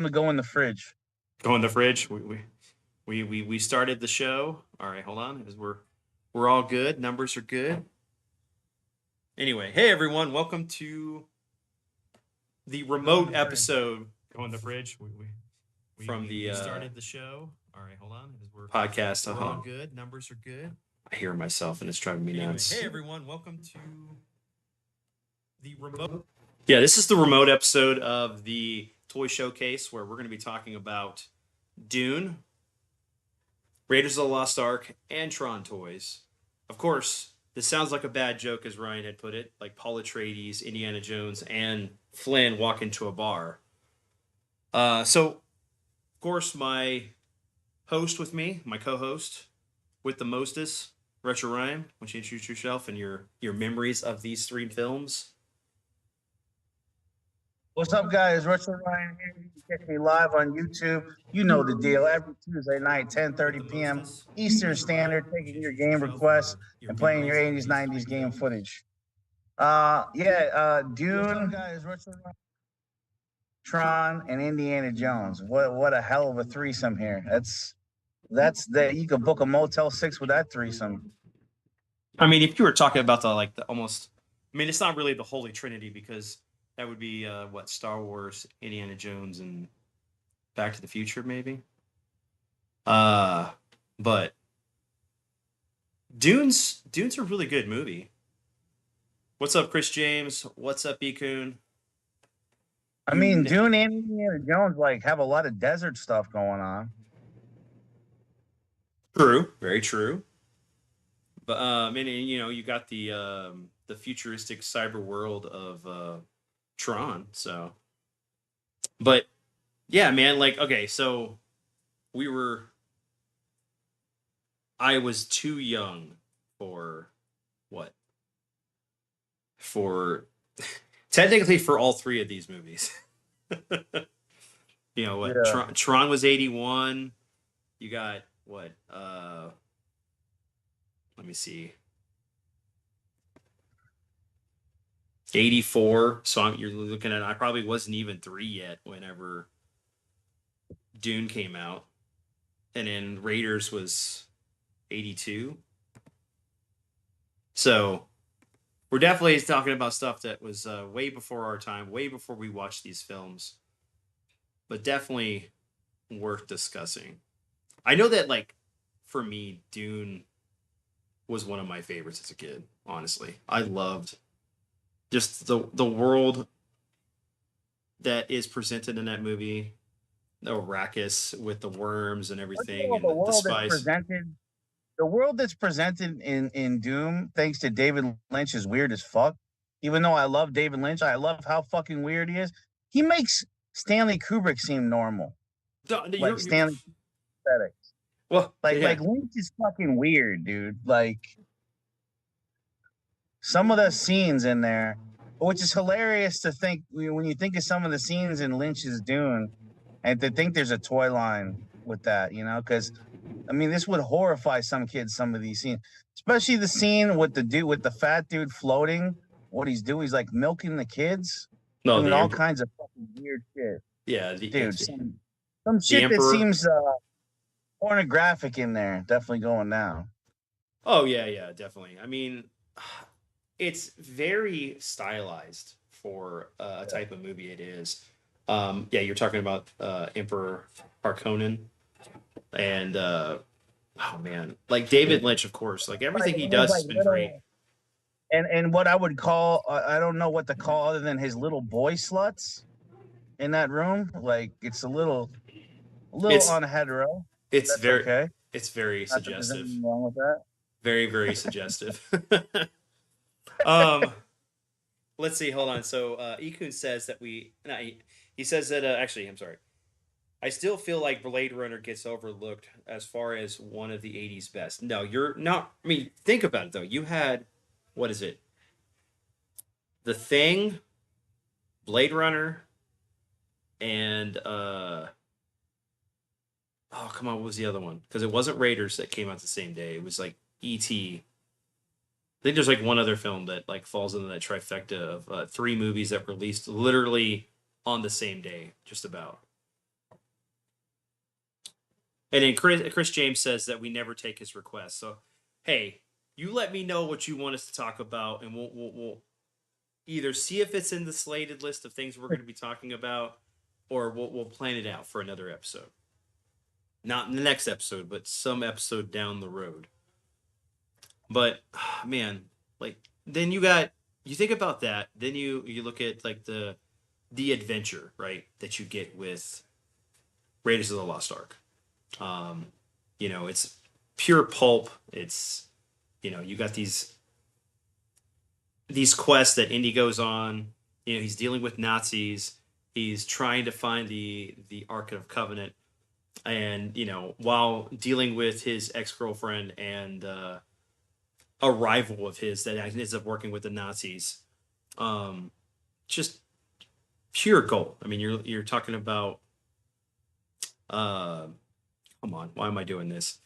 to go in the fridge. Go in the fridge. We started the show. All right, hold on. We're all good. Numbers are good. Anyway, hey everyone, welcome to the remote episode. Go in the fridge. We started the show. All right, hold on. Podcast. We're all good. Numbers are good. I hear myself and it's driving me nuts. Hey everyone, welcome to the remote. Yeah, this is the remote episode of the Toy Showcase where we're going to be talking about Dune, Raiders of the Lost Ark, and Tron toys. Of course, this sounds like a bad joke, as Ryan had put it, like Paul Atreides, Indiana Jones, and Flynn walk into a bar. So, of course, my host with me, my co-host with the mostest, Retro Ryan. Why don't you introduce yourself and your memories of these three films? What's up, guys? Retro Ryan here. You can catch me live on YouTube. You know the deal. Every Tuesday night, 10:30 p.m. Eastern Standard, taking your game requests and playing your 80s, 90s game footage. Dune, what's up, guys? Retro Ryan, Tron, and Indiana Jones. What a hell of a threesome here. That's that you could book a Motel 6 with that threesome. I mean, if you were talking about the almost, I mean, it's not really the Holy Trinity because that would be Star Wars, Indiana Jones, and Back to the Future, maybe. But Dune's a really good movie. What's up, Chris James? What's up, B-Coon? I mean, Dune and Indiana Jones have a lot of desert stuff going on. True, very true. But and you got the futuristic cyber world of Tron. So, but yeah, man, okay, so I was too young for technically for all three of these movies. You know what? Yeah. Tron was 81. You got what? Let me see. 84. So you're looking at, I probably wasn't even 3 yet whenever Dune came out. And then Raiders was 82. So we're definitely talking about stuff that was way before our time, way before we watched these films. But definitely worth discussing. I know that, for me, Dune was one of my favorites as a kid, honestly. I loved just the world that is presented in that movie. The Arrakis with the worms and everything, and the spice. The world that's presented in Doom, thanks to David Lynch, is weird as fuck. Even though I love David Lynch, I love how fucking weird he is. He makes Stanley Kubrick seem normal. Stanley aesthetics. Well, like Lynch is fucking weird, dude. Some of the scenes in there, which is hilarious to think when you think of some of the scenes in Lynch's Dune, and to think there's a toy line with that, because I mean, this would horrify some kids. Some of these scenes, especially the scene with the fat dude floating. What he's doing, he's milking the kids, doing all kinds of fucking weird shit. Yeah, dude, some shit that seems pornographic in there. Definitely going down. Oh yeah, definitely. I mean, it's very stylized for a type of movie it is. Yeah, you're talking about Emperor Harkonnen. And oh man, David Lynch, of course, everything he does has been great. And what I would call, I don't know what to call other than his little boy sluts in that room. It's a little on hetero. It's very okay. It's very suggestive. Nothing wrong with that. Very, very suggestive. Let's see. Hold on. So Ikun says that he says that actually, I'm sorry. I still feel like Blade Runner gets overlooked as far as one of the 80s best. No, you're not. I mean, think about it, though. You had, what is it? The Thing, Blade Runner, and, oh, come on, what was the other one? Because it wasn't Raiders that came out the same day. It was E.T. I think there's one other film that falls into that trifecta of 3 movies that were released literally on the same day, just about. And then Chris James says that we never take his requests. So, hey, you let me know what you want us to talk about, and we'll either see if it's in the slated list of things we're going to be talking about, or we'll plan it out for another episode. Not in the next episode, but some episode down the road. But man, like then you think about that, then you look at like the adventure, right, that you get with Raiders of the Lost Ark. Um, it's pure pulp. It's you got these quests that Indy goes on. He's dealing with Nazis. He's trying to find the Ark of Covenant, and while dealing with his ex-girlfriend and a rival of his that ends up working with the Nazis. Just pure gold. I mean, you're talking about. Come on, why am I doing this?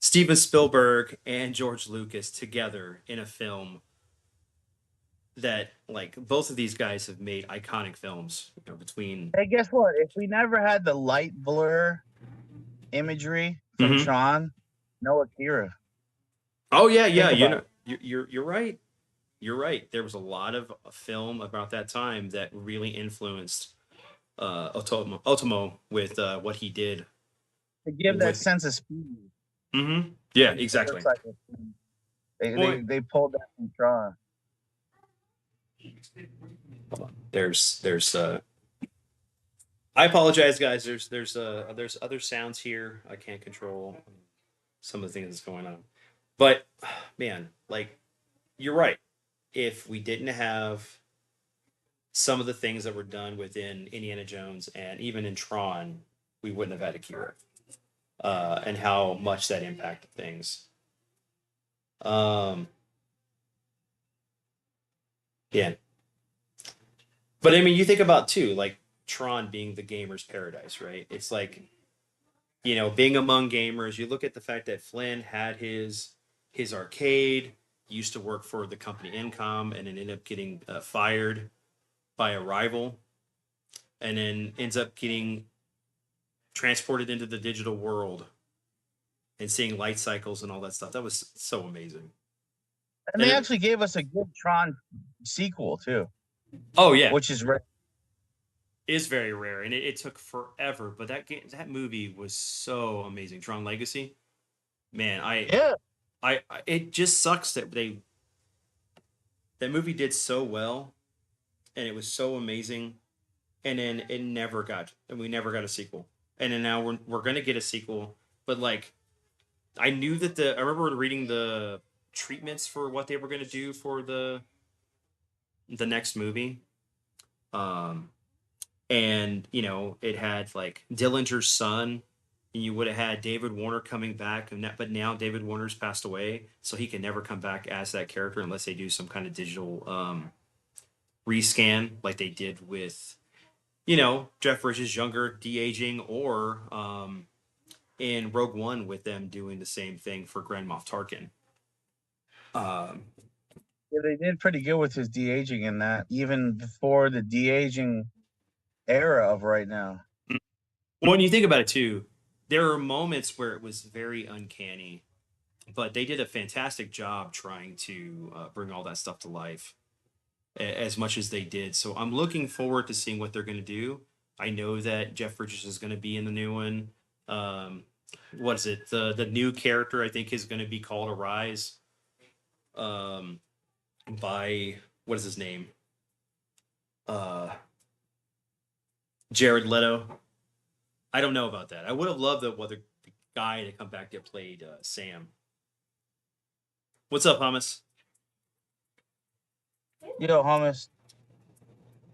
Steven Spielberg and George Lucas together in a film that, like, both of these guys have made iconic films. Between. Hey, guess what? If we never had the light blur imagery from Mhm. Tron, no Akira. Oh yeah. Think about it. You're right. You're right. There was a lot of film about that time that really influenced Otomo with what he did To give that with. sense of speed. Yeah, The exactly. motorcycle scene. They, Well, they pulled that from Tron. hold on. There's I apologize, guys. There's other sounds here I can't control. Some of the things that's going on, but man, like you're right. If we didn't have some of the things that were done within Indiana Jones and even in Tron, we wouldn't have had Akira, and how much that impacted things. Um, yeah, but I mean, you think about too, like Tron being the gamer's paradise, right? It's like being among gamers. You look at the fact that Flynn had his arcade, used to work for the company Incom, and then ended up getting fired by a rival, and then ends up getting transported into the digital world and seeing light cycles and all that stuff. That was so amazing. And And they it, actually gave us a good Tron sequel too, oh yeah, which is rare. is very rare, and it took forever. But that movie was so amazing. Tron Legacy, man, Yeah. it just sucks that that movie did so well, and it was so amazing, and then we never got a sequel, and then now we're gonna get a sequel, but like I remember reading the treatments for what they were gonna do for the next movie, um, and it had like Dillinger's son. And you would have had David Warner coming back, but now David Warner's passed away, so he can never come back as that character unless they do some kind of digital rescan, like they did with Jeff Bridges' younger de-aging, or in Rogue One with them doing the same thing for Grand Moff Tarkin. Um, Yeah, they did pretty good with his de-aging in that, even before the de-aging era of right now. when you think about it too, there are moments where it was very uncanny, but they did a fantastic job trying to bring all that stuff to life as much as they did. So I'm looking forward to seeing what they're going to do. I know that Jeff Bridges is going to be in the new one. What is it? The new character I think is going to be called Arise. By what is his name? Jared Leto. I don't know about that. I would have loved the other guy to come back that played Sam. What's up, Hamas? Yo, hummus,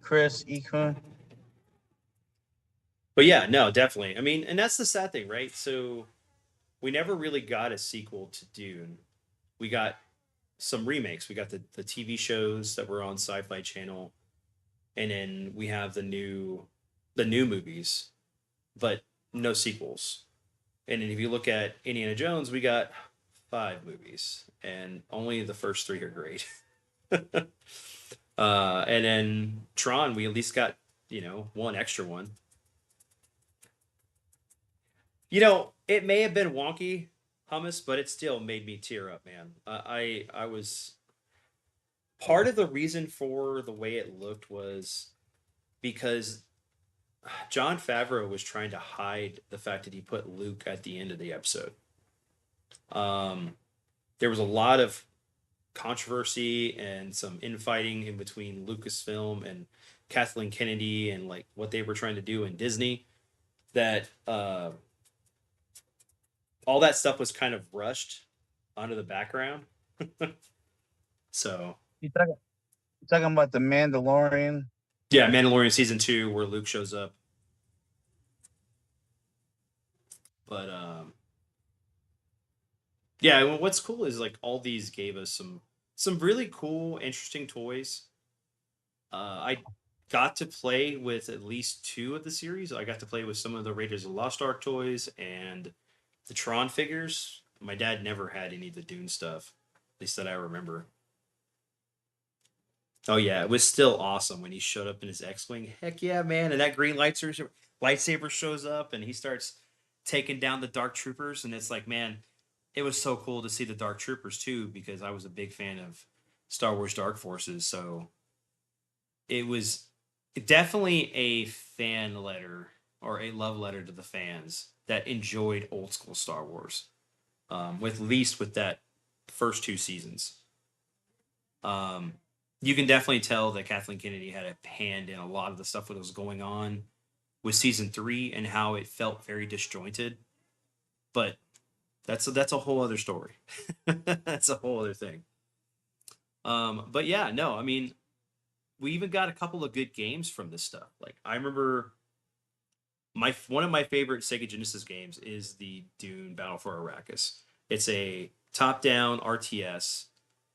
Chris, Ekun. But yeah, no, definitely. I mean, and that's the sad thing, right? So we never really got a sequel to Dune. We got some remakes. We got the TV shows that were on Sci-Fi Channel, and then we have the new movies, but no sequels. And then if you look at Indiana Jones, we got 5 movies, and only the first 3 are great. And then Tron, we at least got one extra one. It may have been wonky hummus, but it still made me tear up, man. I was part of the reason for the way it looked was because John Favreau was trying to hide the fact that he put Luke at the end of the episode. Um, there was a lot of controversy and some infighting in between Lucasfilm and Kathleen Kennedy and like what they were trying to do in Disney. That all that stuff was kind of rushed onto the background. So You talking about the Mandalorian? yeah, Mandalorian season 2 where Luke shows up. But yeah, well, what's cool is like all these gave us some really cool, interesting toys. I got to play with at least 2 of the series. I got to play with some of the Raiders of the Lost Ark toys and the Tron figures. My dad never had any of the Dune stuff, at least that I remember. Oh yeah, it was still awesome when he showed up in his X-wing. Heck yeah, man! And that green lightsaber shows up, and he starts taking down the Dark Troopers, and it's like, man, it was so cool to see the Dark Troopers too, because I was a big fan of Star Wars Dark Forces. So it was definitely a fan letter or a love letter to the fans that enjoyed old school Star Wars. With at least with that first 2 seasons. Um, you can definitely tell that Kathleen Kennedy had a hand in a lot of the stuff that was going on with season 3 and how it felt very disjointed. But that's a whole other story. That's a whole other thing. But yeah, no, I mean, we even got a couple of good games from this stuff. Like I remember my one of my favorite Sega Genesis games is the Dune Battle for Arrakis. It's a top-down RTS,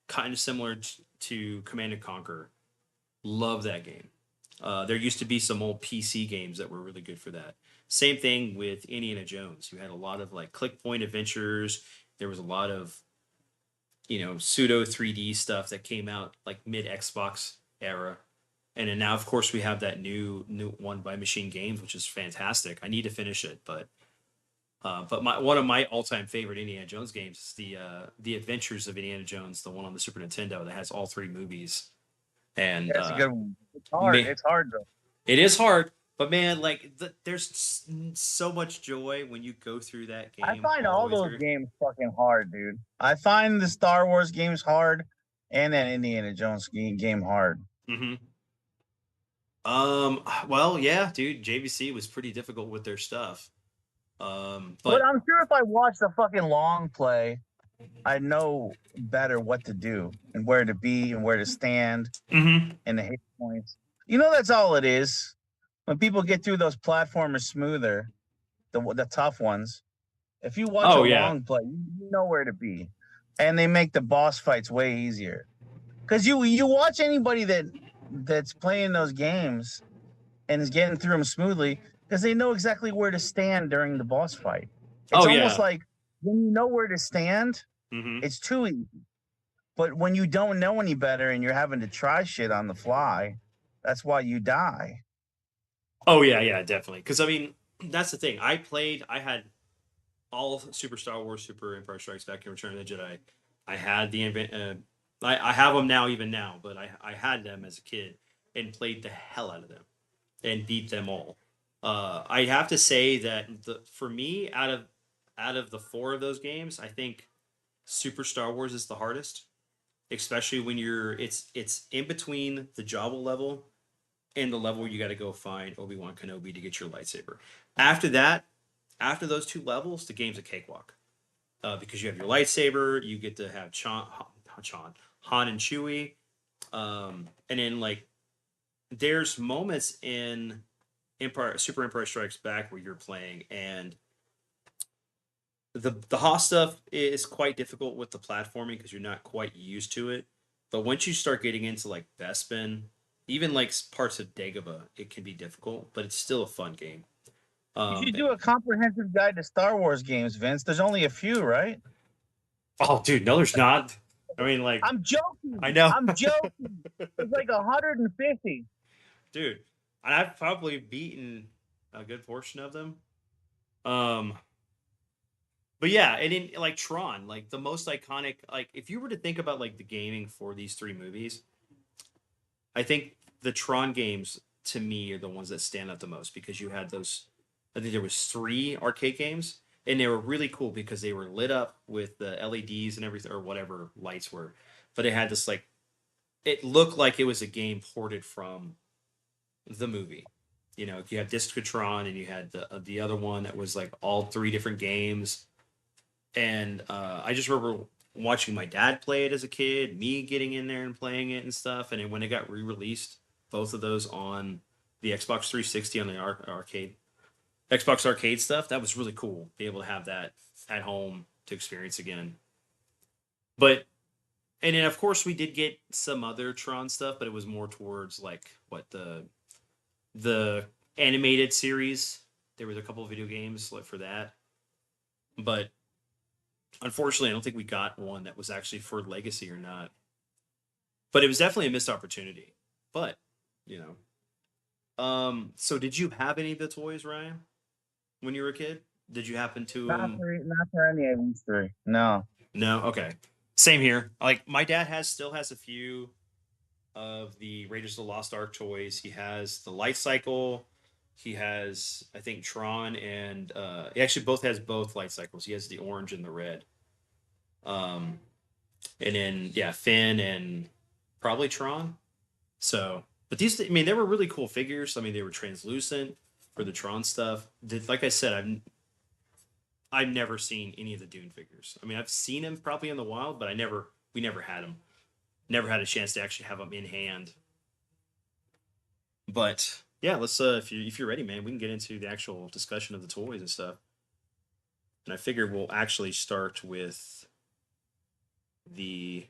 kind of similar to Command and Conquer. Love that game. There used to be some old PC games that were really good for that. Same thing with Indiana Jones. You had a lot of like click point adventures. There was a lot of pseudo 3D stuff that came out like mid Xbox era. And then now, of course, we have that new one by Machine Games, which is fantastic. I need to finish it, but one of my all time favorite Indiana Jones games is the Adventures of Indiana Jones, the one on the Super Nintendo that has all 3 movies. And Yeah, it's a good one. It's hard. man, It's hard though. it is hard, but man, like there's so much joy when you go through that I game find all the all way those through. games fucking hard, dude. I find the Star Wars games hard, and that Indiana Jones game hard. hmm well, yeah, dude, JVC was pretty difficult with their stuff. But But I'm sure if I watched the fucking long play, I know better what to do and where to be and where to stand mhm. and the hit points. You know, that's all it is. When people get through those platformers smoother, the tough ones, if you watch a Oh yeah, long play, you know where to be, and they make the boss fights way easier. Because you watch anybody that's playing those games and is getting through them smoothly because they know exactly where to stand during the boss fight. It's oh almost yeah. like when you know where to stand, hmm it's too easy. But when you don't know any better and you're having to try shit on the fly, that's why you die. Oh yeah, yeah, definitely. Because I mean, that's the thing. I had all Super Star Wars, Super Empire Strikes Back, and Return of the Jedi. I had I have them now, even now, but I had them as a kid and played the hell out of them and beat them all. I have to say that for me, out of the 4 of those games, I think Super Star Wars is the hardest, especially when it's in between the Jabba level and the level where you got to go find Obi-Wan Kenobi to get your lightsaber. After that, after those 2 levels, the game's a cakewalk. Because you have your lightsaber, you get to have Han and Chewie, and then like there's moments in Super Empire Strikes Back where you're playing, and the Hoth stuff is quite difficult with the platforming because you're not quite used to it. But once you start getting into like Bespin, even like parts of Dagobah, it can be difficult, but it's still a fun game. You should And- do a comprehensive guide to Star Wars games, Vince. There's only a few, right? oh, dude, no, there's not. I mean, like, I'm I joking. know, I'm joking. It's like 150. dude. I've probably beaten a good portion of them. Um, But yeah, and in like Tron, like the most iconic, like if you were to think about like the gaming for these three movies, I think the Tron games to me are the ones that stand out the most because you had those. I think there was three arcade games, and they were really cool because they were lit up with the LEDs and everything, or whatever lights were. But it had this like, it looked like it was a game ported from the movie. You know, you had Discotron and you had the other one that was like all three different games. And I just remember watching my dad play it as a kid, me getting in there and playing it and stuff. And then when it got re-released, both of those on the Xbox 360 on the arcade, Xbox arcade stuff, that was really cool. Be able to have that at home to experience again. But and then of course we did get some other Tron stuff, but it was more towards like what the animated series. There was a couple of video games like for that, but unfortunately, I don't think we got one that was actually for Legacy or not. But it was definitely a missed opportunity. But you so did you have any of the toys, Ryan, when you were a kid? Did you happen to Not for any of these three. No. No. Okay. Same here. Like my dad still has a few of the Raiders of the Lost Ark toys. He has the Light Cycle. He has, I think, Tron and he actually both has both light cycles. He has the orange and the red. Um, and then yeah, Finn and probably Tron. So, but these, I mean, they were really cool figures. I mean, they were translucent for the Tron stuff. Like I said, I've never seen any of the Dune figures. I mean, I've seen them probably in the wild, but we never had them. Never had a chance to actually have them in hand. But yeah, let's if you're ready, man, we can get into the actual discussion of the toys and stuff. And I figure we'll actually start with the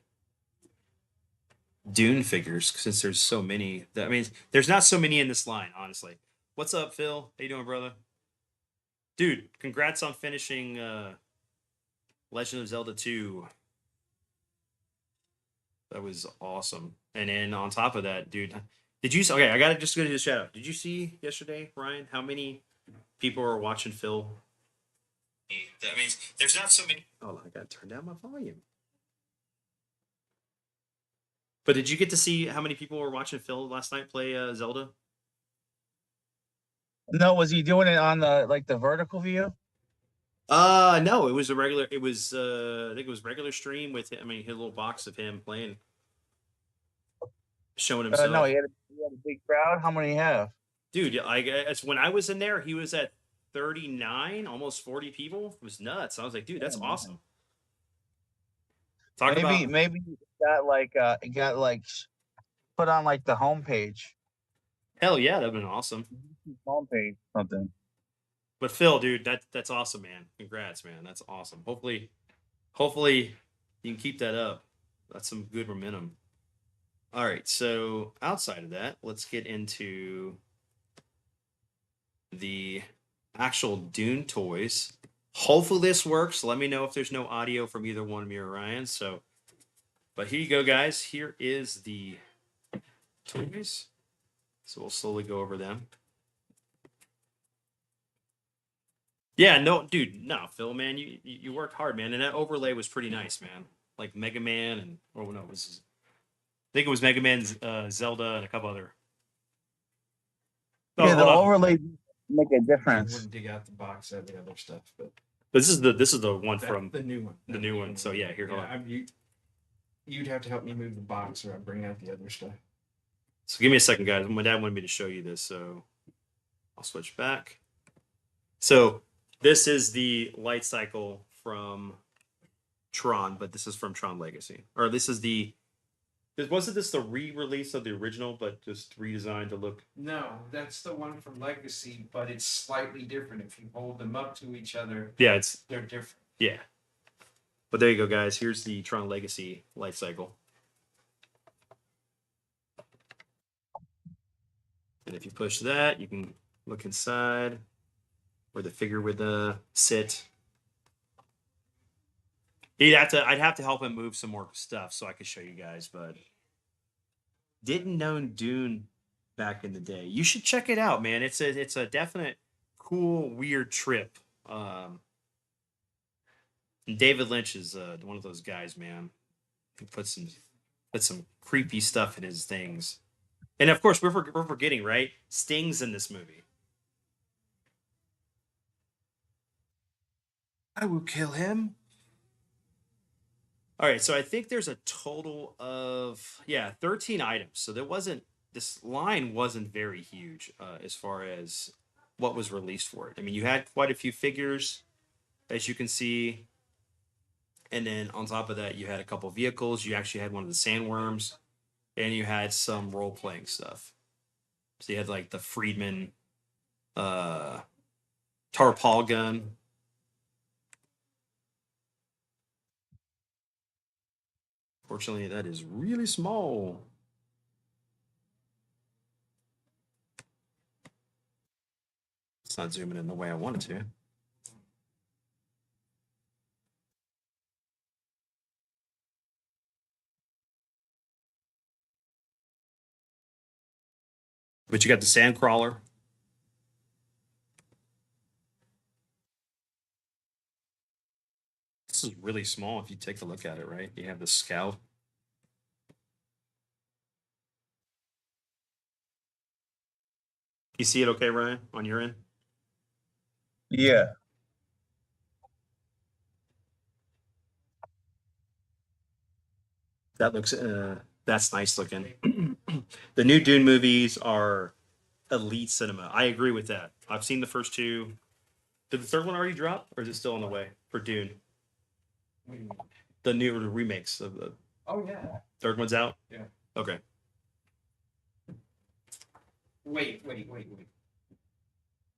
Dune figures since there's so many. I mean, there's not so many in this line, honestly. What's up, Phil? How you doing, brother? Dude, congrats on finishing Legend of Zelda 2. That was awesome. And then on top of that, dude, did you? Okay, I gotta just go to the shout out. Did you see yesterday, Ryan? How many people are watching Phil? That means there's not so many. Oh, I gotta turn down my volume. But did you get to see how many people were watching Phil last night play Zelda? No, was he doing it on the vertical view? No, it was a regular. It was I think it was regular stream with. I mean, his little box of him playing, showing No, himself. he had a big crowd. How many have? Dude, I guess when I was in there, he was at 39, almost 40 people. It was nuts. I was like, dude, that's awesome. Talk about Maybe it got like put on like the homepage. hell yeah, that'd been awesome. Homepage something. But Phil, dude, that's awesome, man. Congrats, man. That's awesome. Hopefully you can keep that up. That's some good momentum. All right, so outside of that, let's get into the actual Dune toys. Hopefully this works. Let me know if there's no audio from either one of me or Ryan. So, but here you go, guys. Here is the toys. So we'll slowly go over them. Yeah, no, dude, no, Phil, man, you worked hard, man, and that overlay was pretty nice, man. Like Mega Man and no, it was I think it was Mega Man, Zelda, and a couple other. Oh, Yeah, the hold on. overlay make a I difference. wouldn't dig out the box of the other stuff, but This is the one from the new one. the new one. So yeah, here, hold on. You'd have to help me move the box, or I'd bring out the other stuff. So give me a second, guys. My dad wanted me to show you this, so I'll switch back. So this is the light cycle from Tron, but this is from Tron Legacy, or this is the. Wasn't this the re-release of the original, but just redesigned to look? No, that's the one from Legacy, but it's slightly different. If you hold them up to each other, Yeah, they're different. Yeah. But there you go, guys. Here's the Tron Legacy light cycle. And if you push that, you can look inside where the figure would sit. I'd have to help him move some more stuff so I could show you guys, but didn't know Dune back in the day. You should check it out, man. It's a definite cool, weird trip. And David Lynch is one of those guys, man. Who puts some creepy stuff in his things. And of course, we're forgetting, right? Sting's in this movie. I will kill him. All right, so I think there's a total of 13 items. So this line wasn't very huge as far as what was released for it. I mean, you had quite a few figures, as you can see, and then on top of that, you had a couple vehicles. You actually had one of the sandworms, and you had some role playing stuff. So you had like the Friedman Tarpal gun. Fortunately, that is really small. It's not zooming in the way I wanted to. But you got the sand crawler. This is really small if you take a look at it, right? You have the scout. You see it okay, Ryan, on your end? Yeah. That looks that's nice looking. The new Dune movies are elite cinema. I agree with that. I've seen the first two. Did the third one already drop, or is it still on the way for Dune? What do you mean? The new remakes of the Oh yeah. third one's out. Yeah. Okay. Wait.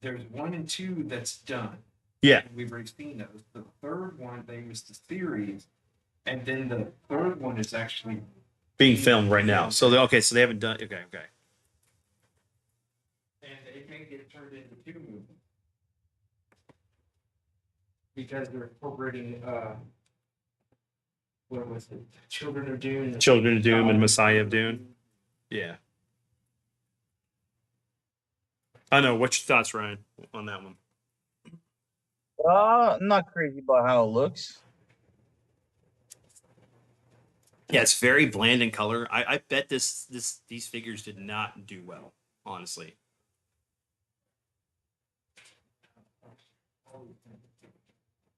There's 1 and 2 that's done. Yeah. We've already seen those. The third one, they was the series, and then the third one is actually Being filmed right now. So so they haven't done. Okay. and it may get turned into 2 movies because they're incorporating what was it? Children of Dune. Children of Doom and Messiah of Dune. Yeah. I know. What's your thoughts, Ryan, on that one? I'm not crazy about how it looks. Yeah, it's very bland in color. I bet these figures did not do well, honestly.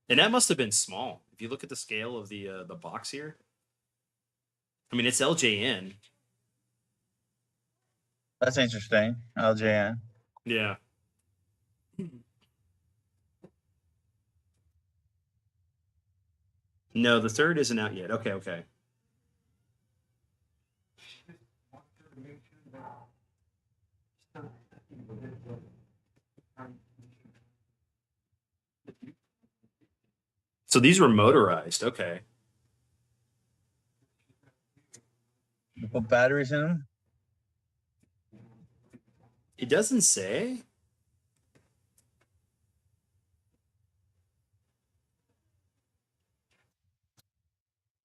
And that must have been small. If you look at the scale of the box here, I mean it's LJN. That's interesting. LJN. Yeah. No, the third isn't out yet. Okay. So these were motorized. Okay. You put batteries in them. It doesn't say.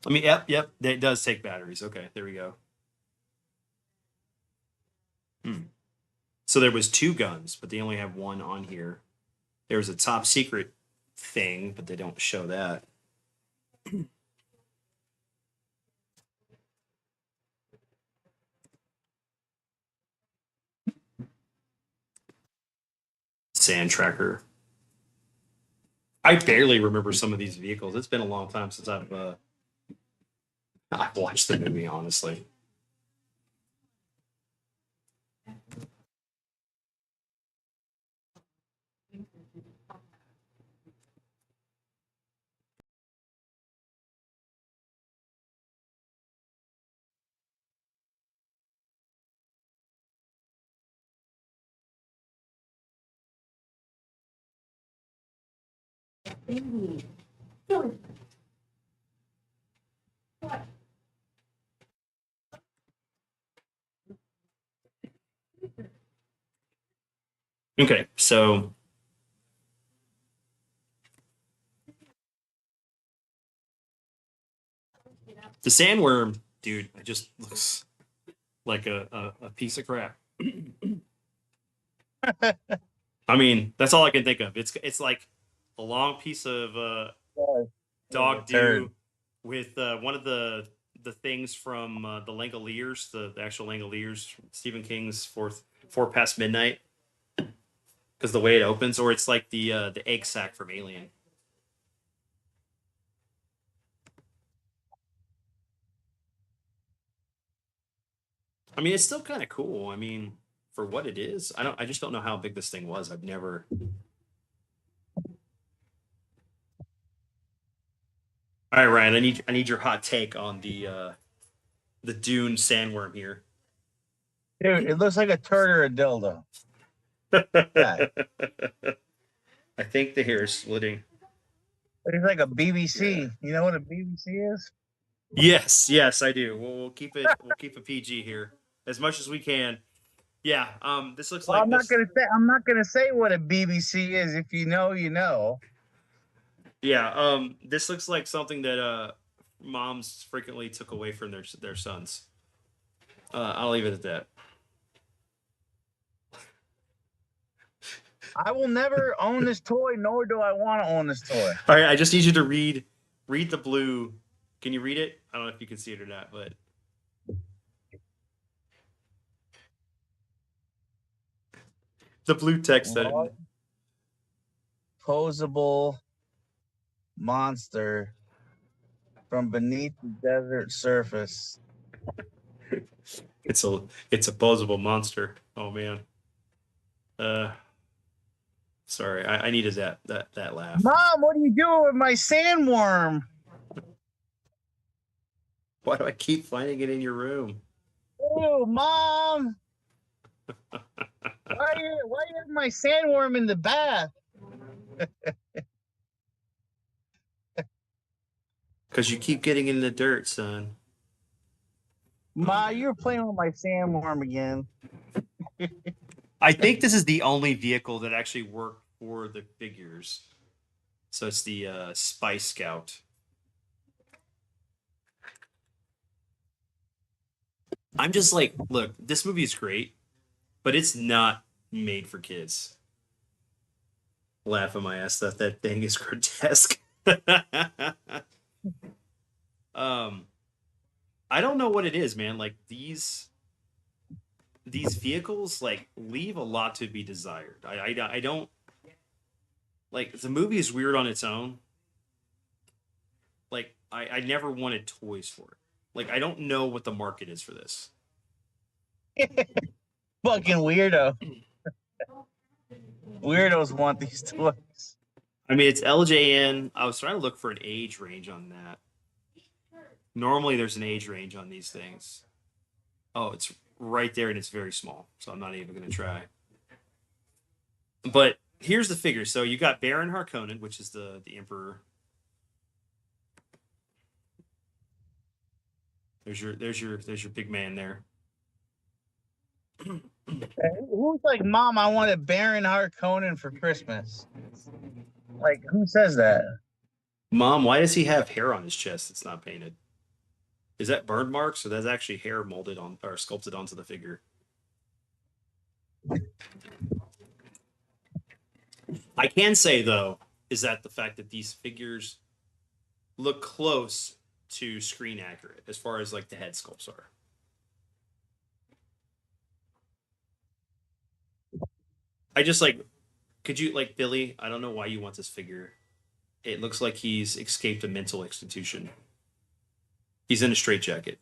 I mean, yep. It does take batteries. Okay, there we go. So there was 2 guns, but they only have 1 on here. There's a top secret thing, but they don't show that. Sand tracker. I barely remember some of these vehicles. It's been a long time since I've watched the movie, honestly. Okay, so the sandworm, dude, it just looks like a piece of crap. I mean, that's all I can think of. It's like a long piece of Dog Turd. do with one of the things from the Langoliers, the actual Langoliers, Stephen King's Four Past Midnight, because the way it opens, or it's like the egg sack from Alien. I mean, it's still kind of cool. I mean, for what it is, I just don't know how big this thing was. I've never. All right, Ryan, I need your hot take on the Dune sandworm here. Dude, it looks like a turd or a dildo. Yeah, I think the hair is splitting. it's like a BBC. Yeah. You know what a BBC is? Yes, I do. We'll keep it. We'll keep a PG here as much as we can. Yeah. This looks Well, like this. I'm not gonna say what a BBC is. If you know, you know. Yeah. This looks like something that moms frequently took away from their sons. I'll leave it at that. I will never own this toy, nor do I want to own this toy. All right. I just need you to read the blue. Can you read it? I don't know if you can see it or not, but the blue text that. Posable monster from beneath the desert surface. It's a posable monster. Oh man. Uh, sorry. I needed that laugh. Mom, what are you doing with my sandworm? Why do I keep finding it in your room? Oh, Mom! Why you have my sandworm in the bath? Because you keep getting in the dirt, son. Ma, you're playing with my sandworm again. I think this is the only vehicle that actually worked for the figures. So it's the Spice Scout. I'm just like, look, this movie is great, but it's not made for kids. Laugh at my ass that thing is grotesque. um, I don't know what it is, man. Like these vehicles like leave a lot to be desired. I don't like the movie is weird on its own. Like I never wanted toys for it. Like I don't know what the market is for this. Fucking weirdo. Weirdos want these toys. I mean, it's LJN. I was trying to look for an age range on that. Normally, there's an age range on these things. Oh, it's right there, and it's very small. So I'm not even going to try. But here's the figure. So you got Baron Harkonnen, which is the Emperor. There's your big man there. Who's like, Mom, I wanted Baron Harkonnen for Christmas? Like, who says that? Mom, why does he have hair on his chest that's not painted? Is that burn marks, or that's actually hair molded on or sculpted onto the figure? I can say though, is that the fact that these figures look close to screen accurate as far as like the head sculpts are. I just like, could you like Billy? I don't know why you want this figure. It looks like he's escaped a mental institution. He's in a straitjacket.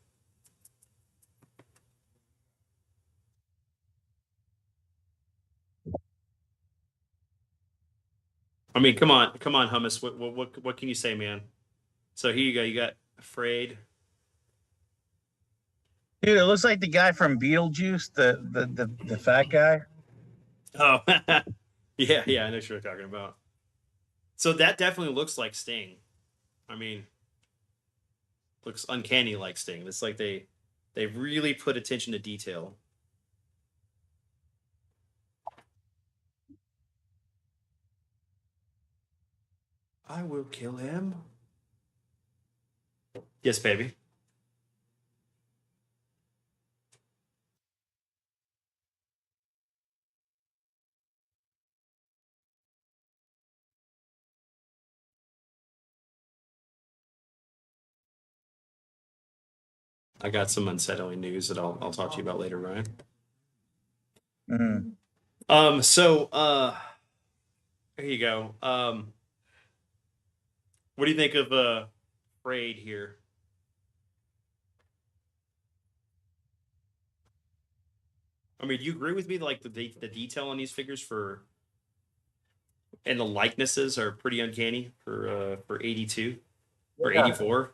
I mean, come on, hummus. What can you say, man? So here you go. You got afraid. Dude, it looks like the guy from Beetlejuice, the fat guy. Oh, yeah. I know what you're talking about. So that definitely looks like Sting. I mean, looks uncanny like Sting. It's like they really put attention to detail. I will kill him. Yes, baby. I got some unsettling news that I'll talk to you about later, Ryan. Mm. Here you go. What do you think of Braid here? I mean, do you agree with me? Like the detail on these figures and the likenesses are pretty uncanny for 82 or Yeah. 84.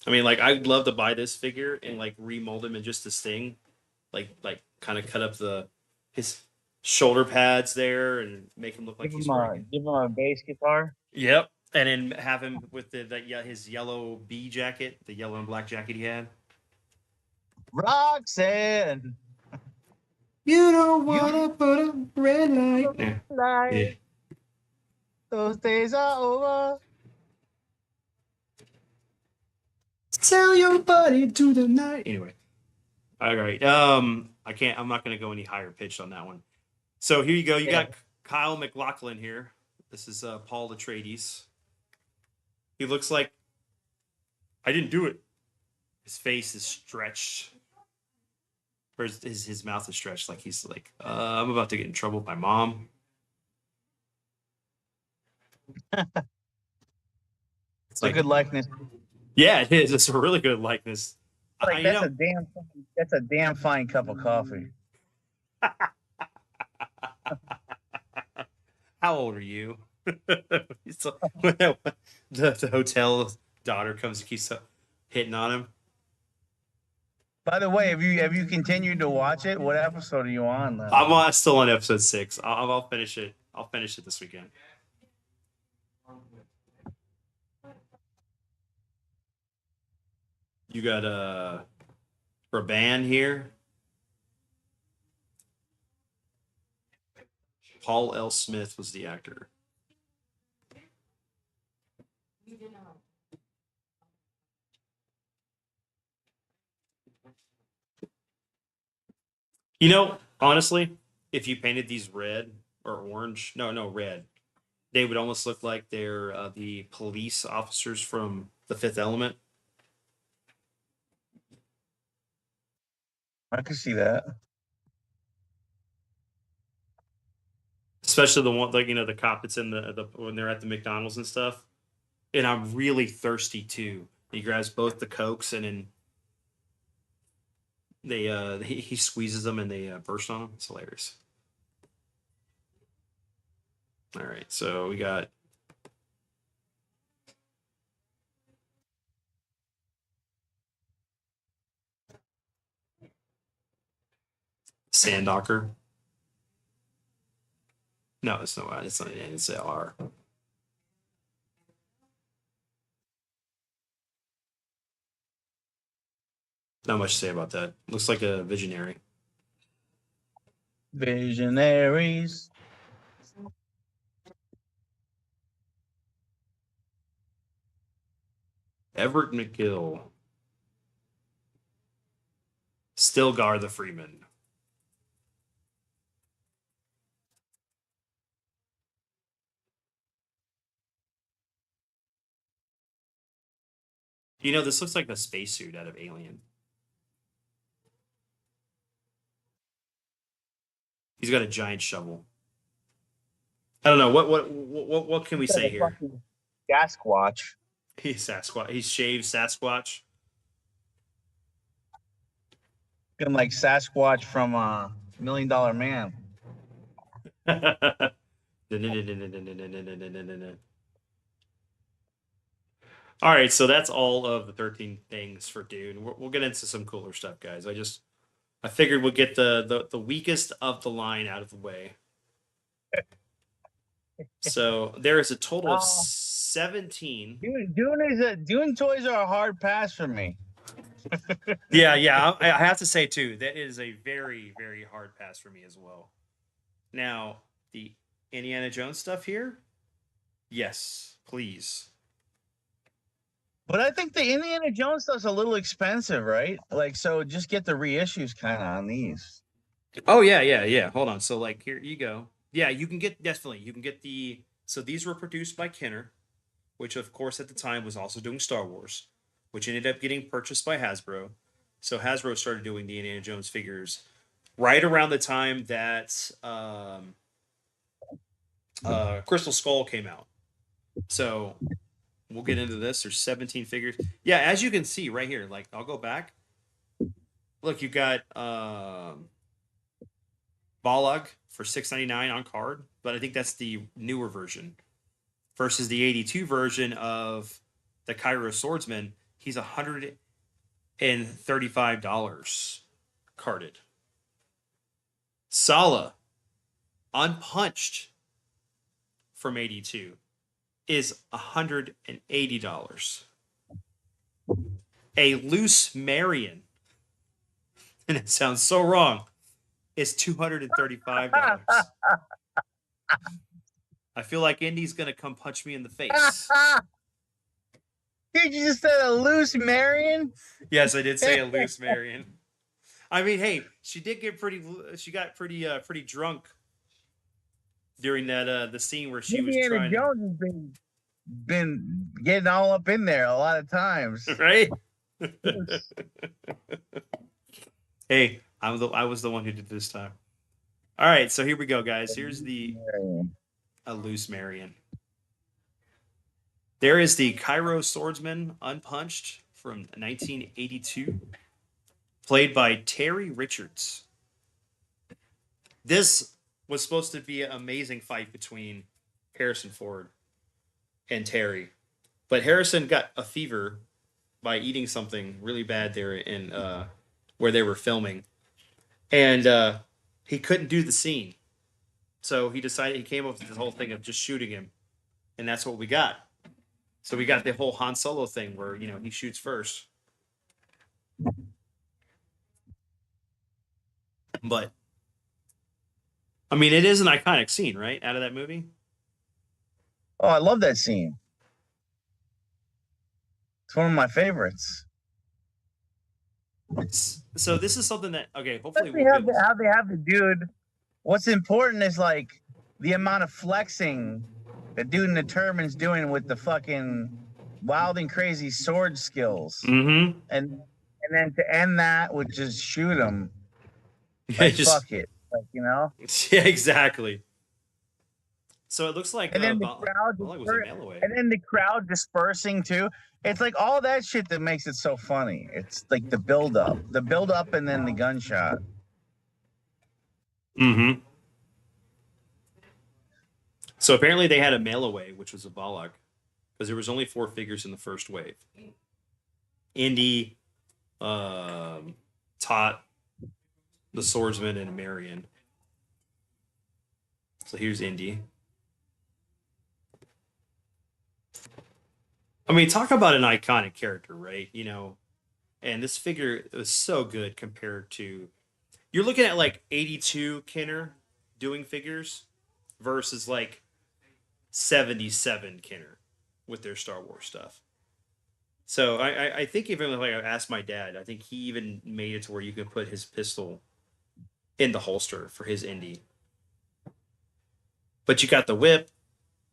I mean, like I'd love to buy this figure and like remold him in just this thing, like kind of cut up his shoulder pads there and make him look like he's wearing it. Give him a bass guitar. Yep, and then have him with his yellow B jacket, the yellow and black jacket he had. Roxanne, You don't wanna put a red light. Yeah. Yeah. those days are over. Tell your buddy to the night. Anyway, all right. I can't. I'm not going to go any higher pitched on that one. So here you go. You got Kyle McLaughlin here. This is Paul Atreides. He looks like I didn't do it. His face is stretched, or his mouth is stretched, like he's like, I'm about to get in trouble with my mom. It's like, a good likeness. Yeah, it is. It's a really good likeness. Like that's a damn fine cup of coffee. How old are you? the hotel daughter comes and keeps hitting on him. By the way, have you continued to watch it? What episode are you on? I'm still on episode 6. I'll finish it. I'll finish it this weekend. You got Raban here. Paul L. Smith was the actor. You know, honestly, if you painted these red or orange, no, red, they would almost look like they're the police officers from The Fifth Element. I can see that. Especially the one, like, the cop that's in the when they're at the McDonald's and stuff. And I'm really thirsty too. He grabs both the Cokes and then he squeezes them and they burst on him. It's hilarious. All right, so we got Sandocker. No, it's not. It's not. It's R. Not much to say about that. Looks like a visionary. Visionaries. Everett McGill. Stilgar the Freeman. This looks like a spacesuit out of Alien. He's got a giant shovel. I don't know what can we say here? Sasquatch. He's Sasquatch. He's shaved Sasquatch. Looking like Sasquatch from $1 Million Man. All right, so that's all of the 13 things for Dune. We'll get into some cooler stuff, guys. I figured we'll get the weakest of the line out of the way. So there is a total of 17. Dune toys are a hard pass for me. Yeah. I have to say too, that is a very, very hard pass for me as well. Now, the Indiana Jones stuff here, yes, please. But I think the Indiana Jones stuff's a little expensive, right? Like, so just get the reissues kind of on these. Oh yeah. Hold on. So like here you go. Yeah, you can get the. So these were produced by Kenner. which of course at the time was also doing Star Wars, which ended up getting purchased by Hasbro. So Hasbro started doing the Indiana Jones figures right around the time that Crystal Skull came out. So we'll get into this. There's 17 figures. Yeah, as you can see right here, like I'll go back. Look, you got Balog for $6.99 on card, but I think that's the newer version versus the 82 version of the Cairo Swordsman. He's $135 carded. Sala, unpunched from 82, is $180. A loose Marion, and it sounds so wrong, is $235. I feel like Indy's gonna come punch me in the face. Dude, you just said a loose Marion? Yes, I did say a loose Marion. I mean, hey, she did get pretty. She got pretty drunk during that the scene where she Indiana was trying. Jones has been getting all up in there a lot of times, right? Hey, I was the one who did this time. All right, so here we go, guys. Here's a loose Marion. There is the Cairo Swordsman unpunched from 1982, played by Terry Richards. This was supposed to be an amazing fight between Harrison Ford and Terry, but Harrison got a fever by eating something really bad there in where they were filming, and he couldn't do the scene, so he came up with this whole thing of just shooting him, and that's what we got. So we got the whole Han Solo thing where he shoots first, but I mean it is an iconic scene, right, out of that movie. Oh, I love that scene. It's one of my favorites. So this is something that hopefully how they have the dude. What's important is like the amount of flexing that dude in the turban's doing with the fucking wild and crazy sword skills, and then to end that with just shoot him. Like, fuck it, like Yeah, exactly. So it looks like, and then the crowd dispersing too. It's like all that shit that makes it so funny. It's like the build up, and then the gunshot. Mm-hmm. So apparently they had a mail away, which was a Balog, because there was only 4 figures in the first wave. Indy, Tot, the Swordsman, and Marion. So here's Indy. I mean, talk about an iconic character, right? And this figure was so good compared to... You're looking at like 82 Kenner doing figures versus like 77 Kenner with their Star Wars stuff. So I think even like I asked my dad, I think he even made it to where you could put his pistol in the holster for his Indy. But you got the whip,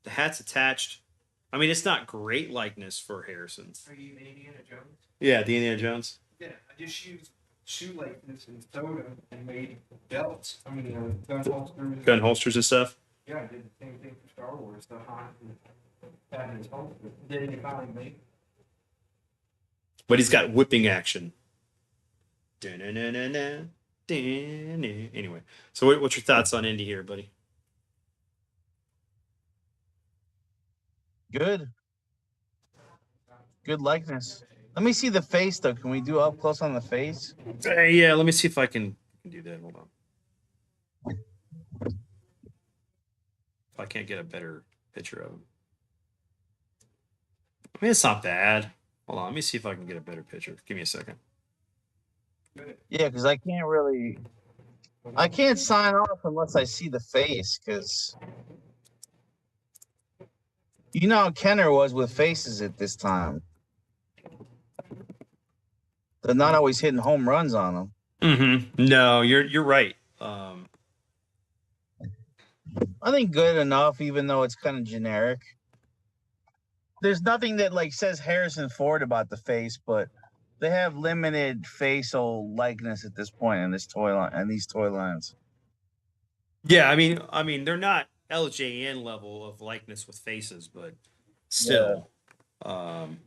the hat's attached. I mean, it's not great likeness for Harrison. Are you Indiana Jones? Yeah, the Indiana Jones. Yeah, I just used shoelaces and soda and made belts. I mean, gun holsters. Gun holsters and stuff. Yeah, I did the same thing for Star Wars. The Han had his holster. Didn't he finally make? But he's got whipping action. Anyway, so what's your thoughts on Indy here, buddy? Good likeness. Let me see the face though. Can we do up close on the face? Yeah, let me see if I can do that. Hold on. If I can't get a better picture of him. I mean, it's not bad. Hold on, let me see if I can get a better picture. Give me a second. Yeah, because I can't sign off unless I see the face, because you know how Kenner was with faces at this time. They're not always hitting home runs on them. Mm-hmm. No, you're right. I think good enough, even though it's kind of generic. there's nothing that like says Harrison Ford about the face, but they have limited facial likeness at this point in this toy line and these toy lines. Yeah, I mean, they're not LJN level of likeness with faces, but Yeah. still, um,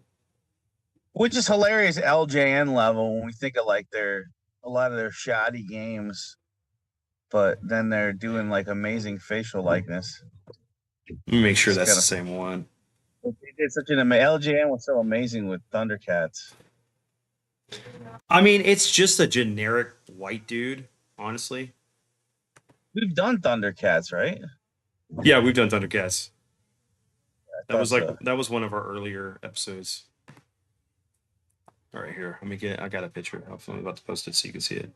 Which is hilarious LJN level when we think of like a lot of their shoddy games, but then they're doing like amazing facial likeness. let me make sure It's that's kind the of same one. they did such an LJN was so amazing with Thundercats. I mean, it's just a generic white dude, honestly. We've done Thundercats, right? Yeah, we've done Thundercats. I thought so. That was one of our earlier episodes. All right, here. Let me get. I got a picture. I'm about to post it so you can see it.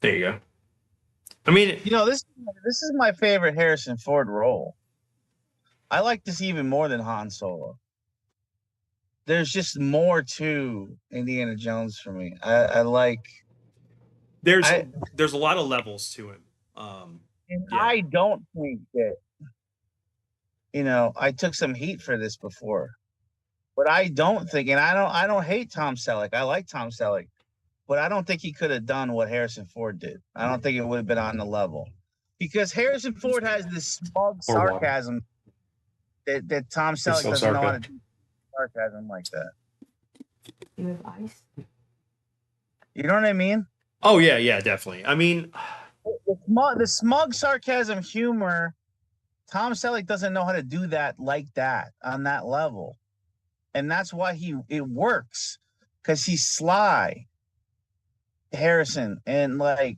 There you go. I mean, You know, this is my favorite Harrison Ford role. I like this even more than Han Solo. There's just more to Indiana Jones for me. I like there's I there's a lot of levels to him. and Yeah. I don't think that I took some heat for this before. But I don't think, and I don't hate Tom Selleck. I like Tom Selleck, but I don't think he could have done what Harrison Ford did. I don't think it would have been on the level. Because Harrison Ford has this smug Or water. sarcasm that Tom Selleck doesn't know how to do sarcasm like that. You have ice? You know what I mean? Oh yeah, definitely. I mean, The smug sarcasm humor, Tom Selleck doesn't know how to do that like that on that level. And that's why it works. Because he's sly, Harrison, and like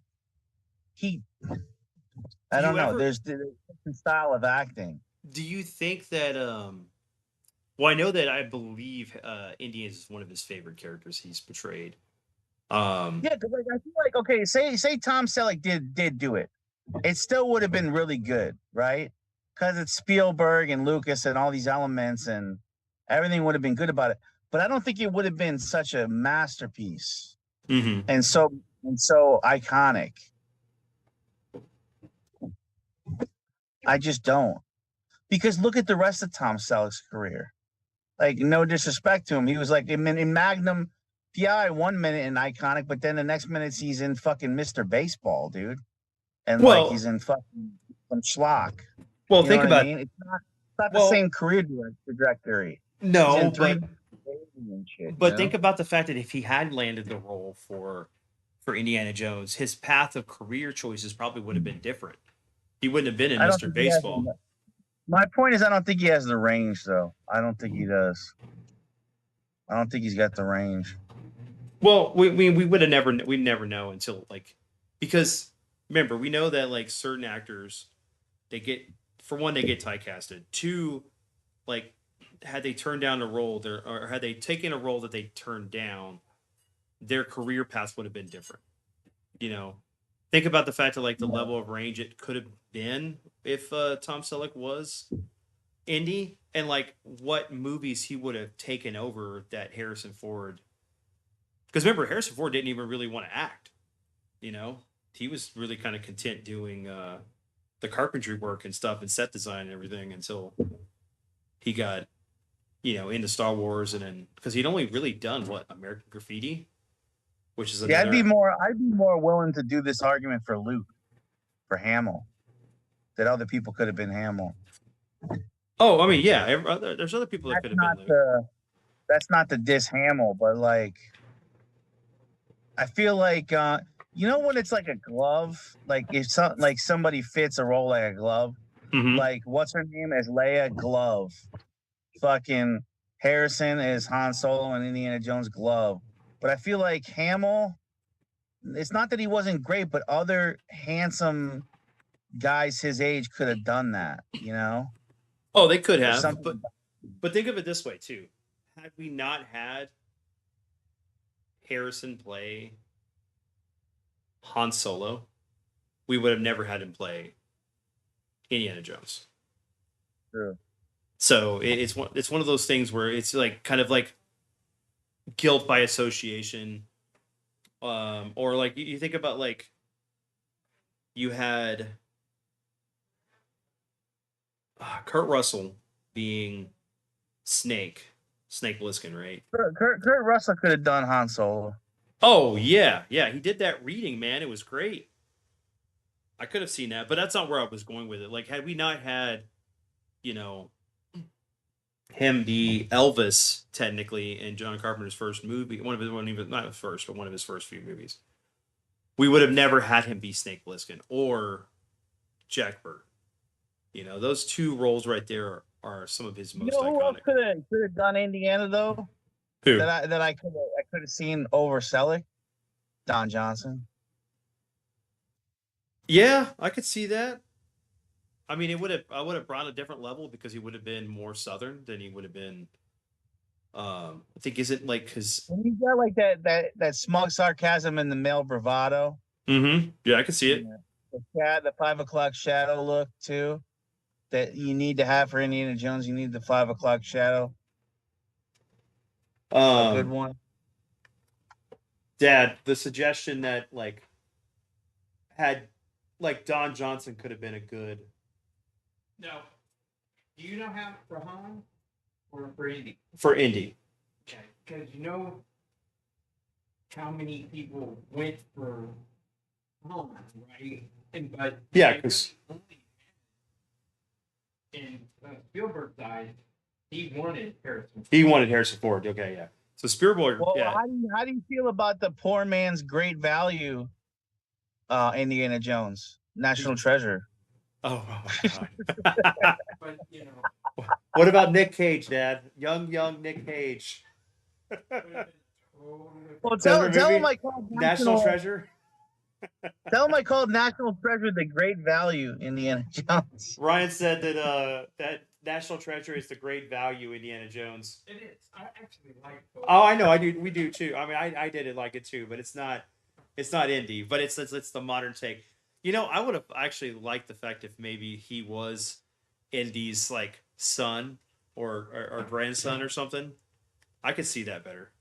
he I don't know. There's a different style of acting. do you think that well, I know that I believe Indians is one of his favorite characters he's portrayed. Yeah, because like I feel like okay, say Tom Selleck did do it, it still would have been really good, right? Because it's Spielberg and Lucas and all these elements and everything would have been good about it. But I don't think it would have been such a masterpiece mhm. and so iconic. I just don't. Because look at the rest of Tom Selleck's career. Like, no disrespect to him. He was like in Magnum PI 1 minute and iconic, but then the next minute he's in fucking Mr. Baseball, dude. And like Well, he's in fucking some schlock. well, You know think what I about mean? It's not the well, same career trajectory. He's no, in three but and shit, think about the fact that if he had landed the role for Indiana Jones, his path of career choices probably would have been different. He wouldn't have been in I don't Mr. think he has Baseball. my point is I don't think he has the range though. I don't think he does. I don't think he's got the range. Well, we would have never we never know until like because remember we know that like certain actors they get for one they get typecasted. Two, like had they turned down a role there or had they taken a role that they turned down, their career path would have been different. You know, think about the fact that like the level of range it could have been if Tom Selleck was Indy and like what movies he would have taken over that Harrison Ford. Because remember, Harrison Ford didn't even really want to act. You know, he was really kind of content doing the carpentry work and stuff and set design and everything until he got into Star Wars and then because he'd only really done what American Graffiti, which is Yeah, another. I'd be more willing to do this argument for Luke, for Hamill, that other people could have been Hamill. Oh, I mean, yeah, there's other people that could have been Luke. That's not the diss Hamill, but like I feel like when it's like a glove, like if somebody fits a role like a glove, Mhm. like what's her name as Leia glove, fucking Harrison is Han Solo and Indiana Jones glove. But I feel like Hamill, it's not that he wasn't great, but other handsome guys his age could have done that, you know? Oh, they could There's have, something but think of it this way too: had we not had Harrison play Han Solo, we would have never had him play Indiana Jones. true. So it's one of those things where it's like kind of like guilt by association, or like you think about like you had Kurt Russell being Snake Plissken, right? Kurt Russell could have done Han Solo. Oh yeah, he did that reading, man. It was great. I could have seen that, but that's not where I was going with it. Like, had we not had, you know, him be Elvis technically in John Carpenter's first movie, one of his, not his first, but one of his first few movies, we would have never had him be Snake Plissken or Jack Burton. You know, those two roles right there are some of his most Who else iconic. could have done Indiana though? Who? That I could have seen over Selleck? Don Johnson. Yeah, I could see that. I mean, I would have brought a different level because he would have been more Southern than he would have been. I think is it like because he's got like that smug sarcasm and the male bravado. Mm-hmm. Yeah, I can see it. The 5 o'clock shadow look too. That you need to have for Indiana Jones. You need the 5 o'clock shadow. A good one. Dad, the suggestion that like had like Don Johnson could have been a good. No. Do you know how for Han or for Indy? For Indy. Okay, because you know how many people went for Han, right? But yeah, because and Spielberg died, he wanted Harrison Ford. He wanted Harrison Ford. Okay, yeah. So Spielberg. Well, yeah. How do you feel about the poor man's great value? Indiana Jones, National Treasure. Oh my God. But you know. What about Nick Cage, Dad? Young Nick Cage. Well, tell him I called National Treasure. Tell him I called National Treasure the great value Indiana Jones. Ryan said that that National Treasure is the great value Indiana Jones. It is. I actually like it. Oh, I know. I do. We do too. I mean, I did like it too, but it's not Indy, but it's the modern take. You know, I would have actually liked the fact if maybe he was Indy's like son or grandson or something. I could see that better.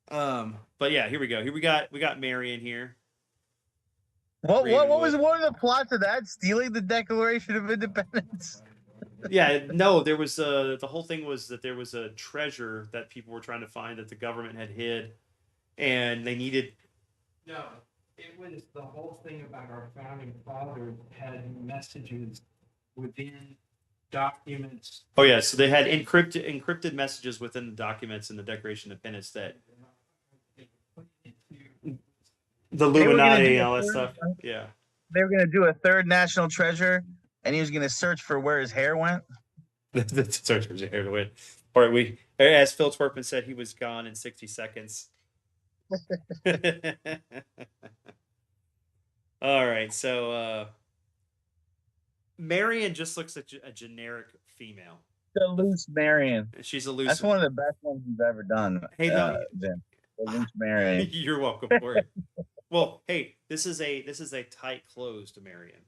But yeah, here we go. Here we got Marion here. What was one of the plots of that? Stealing the Declaration of Independence. Yeah, no, there was the whole thing was that there was a treasure that people were trying to find that the government had hid, and they needed. No, it was the whole thing about our founding fathers had messages within documents. Oh yeah, so they had encrypted messages within the documents in the Declaration of Independence that the Illuminati and all that stuff. Yeah, they were going to do a third National Treasure, and he was going to search for where his hair went. Search for his hair went. Or as Phil Twerpman said, he was gone in 60 seconds. All right, so Marion just looks like a generic female. The loose Marion. She's a loose. That's one of the best ones you've ever done. Hey, Jim. The loose Marion. You're welcome for it. Well, hey, this is a tight closed Marion.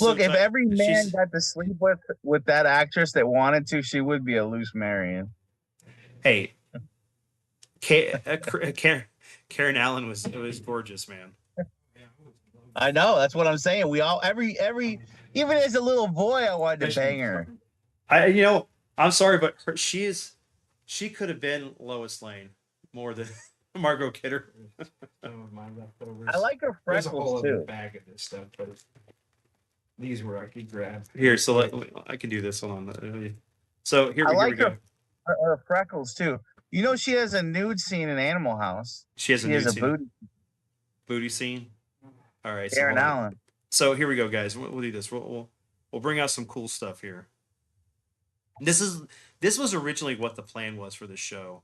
Look, if every man got to sleep with that actress that wanted to, she would be a loose Marion. Hey, Karen Allen was gorgeous, man. I know. That's what I'm saying. We all every even as a little boy, I wanted to bang her. I'm sorry, but she could have been Lois Lane more than Margot Kidder. Some of my leftovers. I like her freckles There's a whole too. other bag of this stuff, but these were I could grab. Here, so I can do this. Hold on. So here we go. Her freckles too. You know, she has a nude scene in Animal House. She has a booty scene. All right, Karen Allen. So here we go, guys. We'll do this. We'll bring out some cool stuff here. This was originally what the plan was for the show,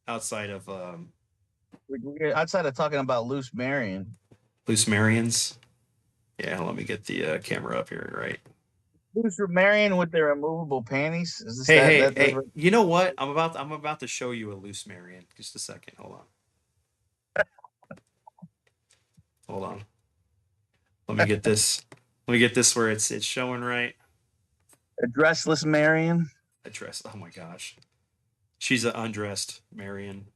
outside of talking about loose Marion. Loose Marions. Yeah, let me get the camera up here. Right. Loose Marion with their removable panties. Is this hey! You know what? I'm about to show you a loose Marion. Just a second. Hold on. Let me get this. Where it's showing right. A dressless Marion. A dress. Oh my gosh, she's an undressed Marion.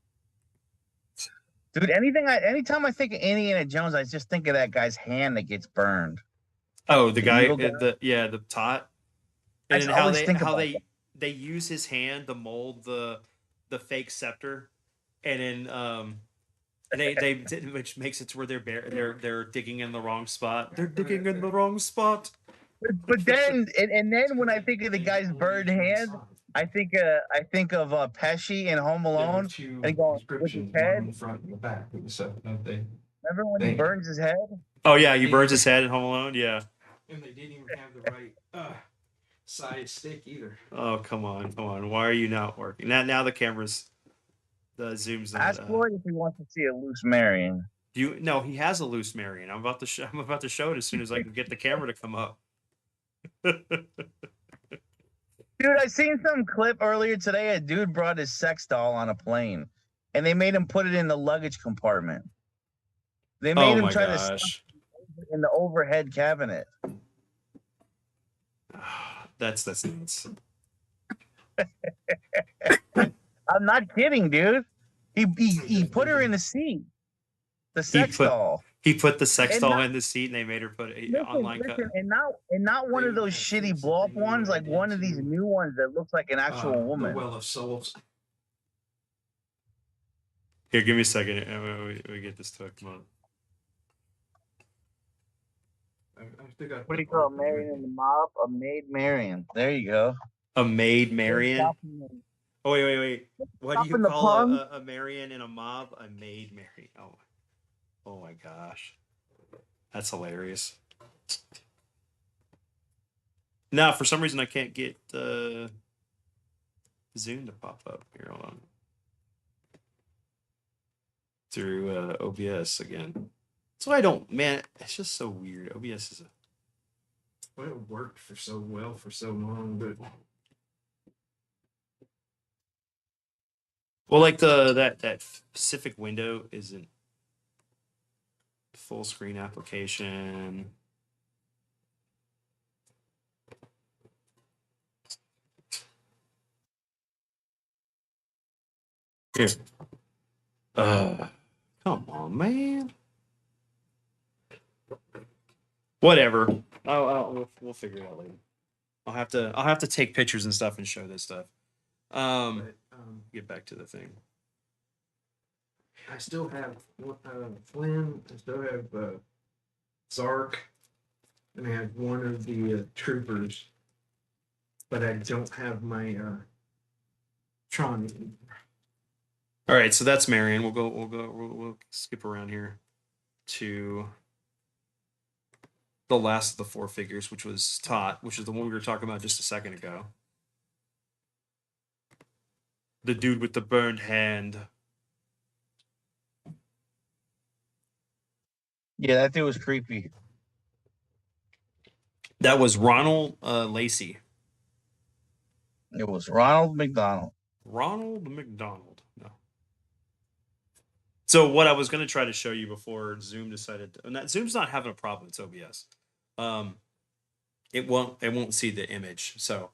Dude, anytime I think of Indiana Jones, I just think of that guy's hand that gets burned. Oh, the The guy, evil guy. the tot, I and just then always think about that. they use his hand to mold the fake scepter, and then they which makes it to where they're digging in the wrong spot. They're digging in the wrong spot. But then and then when I think of the guy's bird hand, I think of Pesci in Home There were Alone, two and he going with his inscriptions, one head. on the front and the back of the stuff, don't they? Remember when he Thank you. burns his head? Oh yeah, he burns his head in Home Alone. Yeah. And they didn't even have the right size stick either. Oh come on, come on. Why are you not working? Now the camera's the zooms not. Ask Floyd if he wants to see a loose Marion. No, he has a loose Marion. I'm about to show it as soon as I can get the camera to come up. Dude, I seen some clip earlier today. A dude brought his sex doll on a plane, and they made him put it in the luggage compartment. They made Oh him my try to stuff gosh. it in the overhead cabinet. That's nuts. I'm not kidding, dude. He put her in the seat. The sex doll. He put the sex And doll not- in the seat, and they made her put it Listen, online. and not one of those shitty blow up ones, like one of these new ones that looks like an actual woman. The Well of Souls. Here, give me a second. We get this to come on. I still got What do you call Marion in the mob? A maid Marion. There you go. A maid Marion. Oh wait. What do you Stopping the call pun? a Marion in a mob? A maid Marion. Oh my gosh, that's hilarious. Now, for some reason, I can't get Zoom to pop up. Here, hold on. Through OBS again. So I don't, man. It's just so weird. OBS is a. Well, it worked for so well for so long, but Well, like that specific window isn't full screen application. Here. Come on, man. Whatever. We'll figure it out later. I'll have to take pictures and stuff and show this stuff. Get back to the thing. I still have Flynn. I still have Zark, and I have one of the troopers, but I don't have my Tron. All right, so that's Marion. We'll skip around here to the last of the four figures, which was Tot, which is the one we were talking about just a second ago. The dude with the burned hand. Yeah, that dude was creepy. That was Ronald Lacey. It was Ronald McDonald. Ronald McDonald. No. So what I was going to try to show you before Zoom decided, Zoom's not having a problem. It's OBS. It won't see the image. So,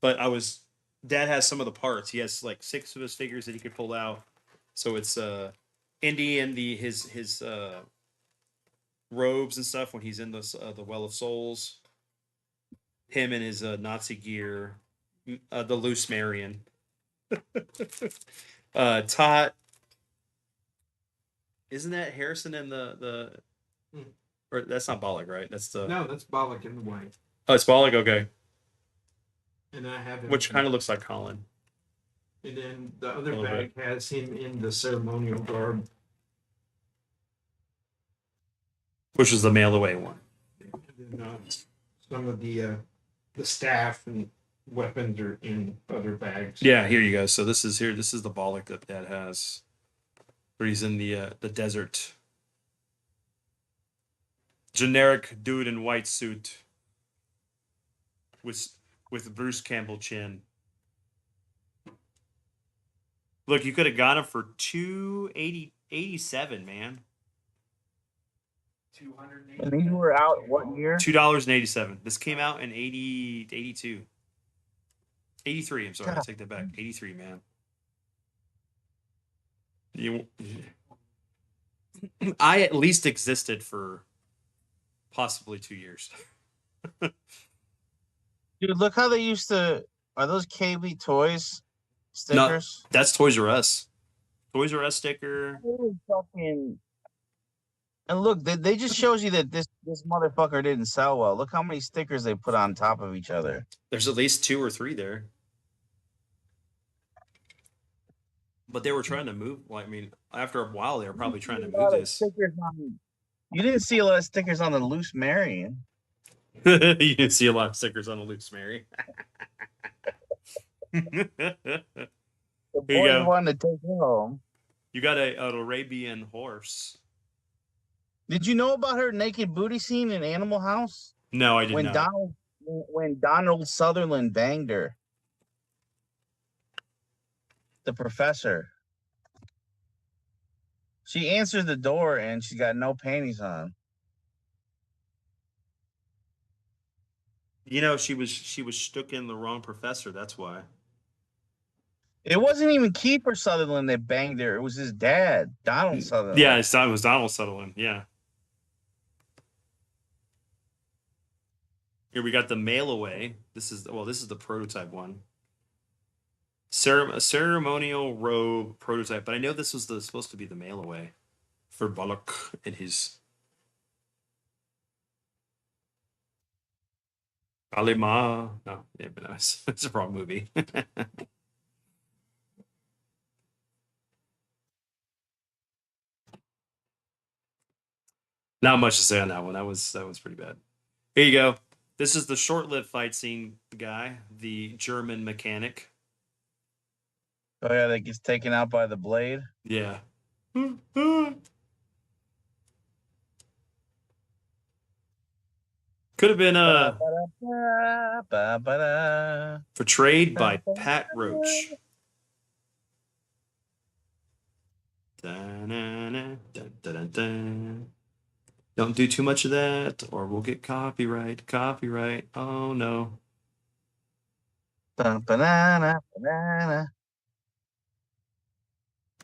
but Dad has some of the parts. He has like 6 of his figures that he could pull out. So it's Indy and his robes and stuff when he's in the Well of Souls. Him and his Nazi gear. The loose Marion. Tot. Isn't that Harrison and the or that's not Bollock, right? That's No, that's Bollock in the white. Oh, it's Bollock. Okay. And I have him, Which kind of looks like Colin. And then the other bag has him in the ceremonial garb, which is the mail away one. And then some of the staff and weapons are in other bags. Yeah, here you go. So this is the Bollock that Dad has, where he's in the desert. Generic dude in white suit with Bruce Campbell chin. Look, you could have got him for $2.87, man. And these were out what year? $2.87. This came out in 82. 83, I'm sorry, I take that back. 83, man. I at least existed for possibly 2 years. Dude, look how they used to. Are those KB Toys No, stickers? that's Toys R Us. Toys R Us sticker. Holy fucking. And look, they just shows you that this motherfucker didn't sell well. Look how many stickers they put on top of each other. There's at least 2 or 3 there. But they were trying to move. Well, I mean, after a while, they were probably trying to move this. You didn't see a lot of stickers on the Loose Marion. You didn't see a lot of stickers on the Luke's Mary. The Here you boys go. wanted to take it home. You got an Arabian horse. Did you know about her naked booty scene in Animal House? No, I did When not. Donald Sutherland banged her. The professor. She answers the door and she got no panties on. You know, she was stuck in the wrong professor. That's why. It wasn't even Kiefer Sutherland that banged her. It was his dad, Donald Sutherland. Yeah, it was Donald Sutherland. Yeah. Here we got the mail away. This is the prototype one. A ceremonial robe prototype, but I know this was supposed to be the mail away for Bullock and his Kalima. No, yeah, but no, it's a wrong movie. Not much to say on that one. That was pretty bad. Here you go. This is the short-lived fight scene guy, the German mechanic. Oh yeah, that gets taken out by the blade. Yeah. Could have been portrayed by Pat Roach. Don't do too much of that, or we'll get copyright. Copyright. Oh no.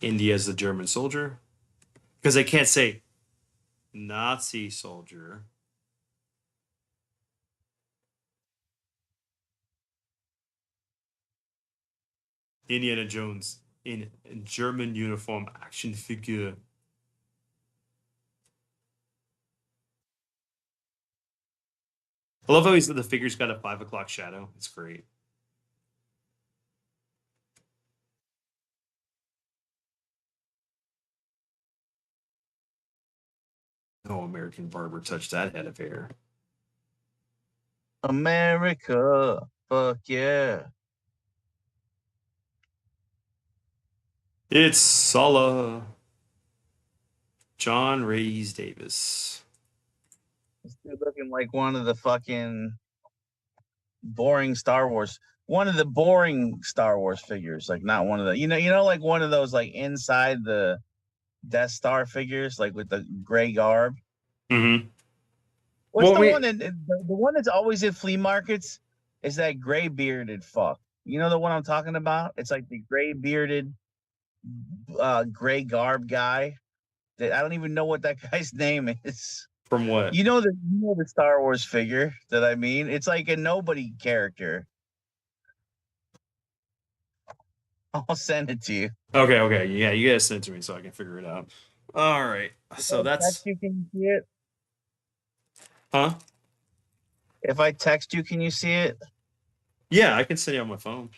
India's the German soldier. Because they can't say Nazi soldier. Indiana Jones in German uniform action figure. I love how the figure's got a 5 o'clock shadow. It's great. No American barber touched that head of hair. America, fuck yeah. It's Sala. John Rhys Davis. This dude looking like one of the fucking boring Star Wars. One of the boring Star Wars figures, like not one of the, you know, like one of those like inside the Death Star figures, like with the gray garb. Mm-hmm. What's the one that's always at flea markets? Is that gray bearded fuck? You know the one I'm talking about? It's like the gray bearded, gray garb guy. That I don't even know what that guy's name is. From what? You know the Star Wars figure that I mean? It's like a nobody character. I'll send it to you. Okay. Yeah, you guys send it to me so I can figure it out. All right. So that's. Can you see it? Huh? If I text you, can you see it? Yeah, I can send you on my phone.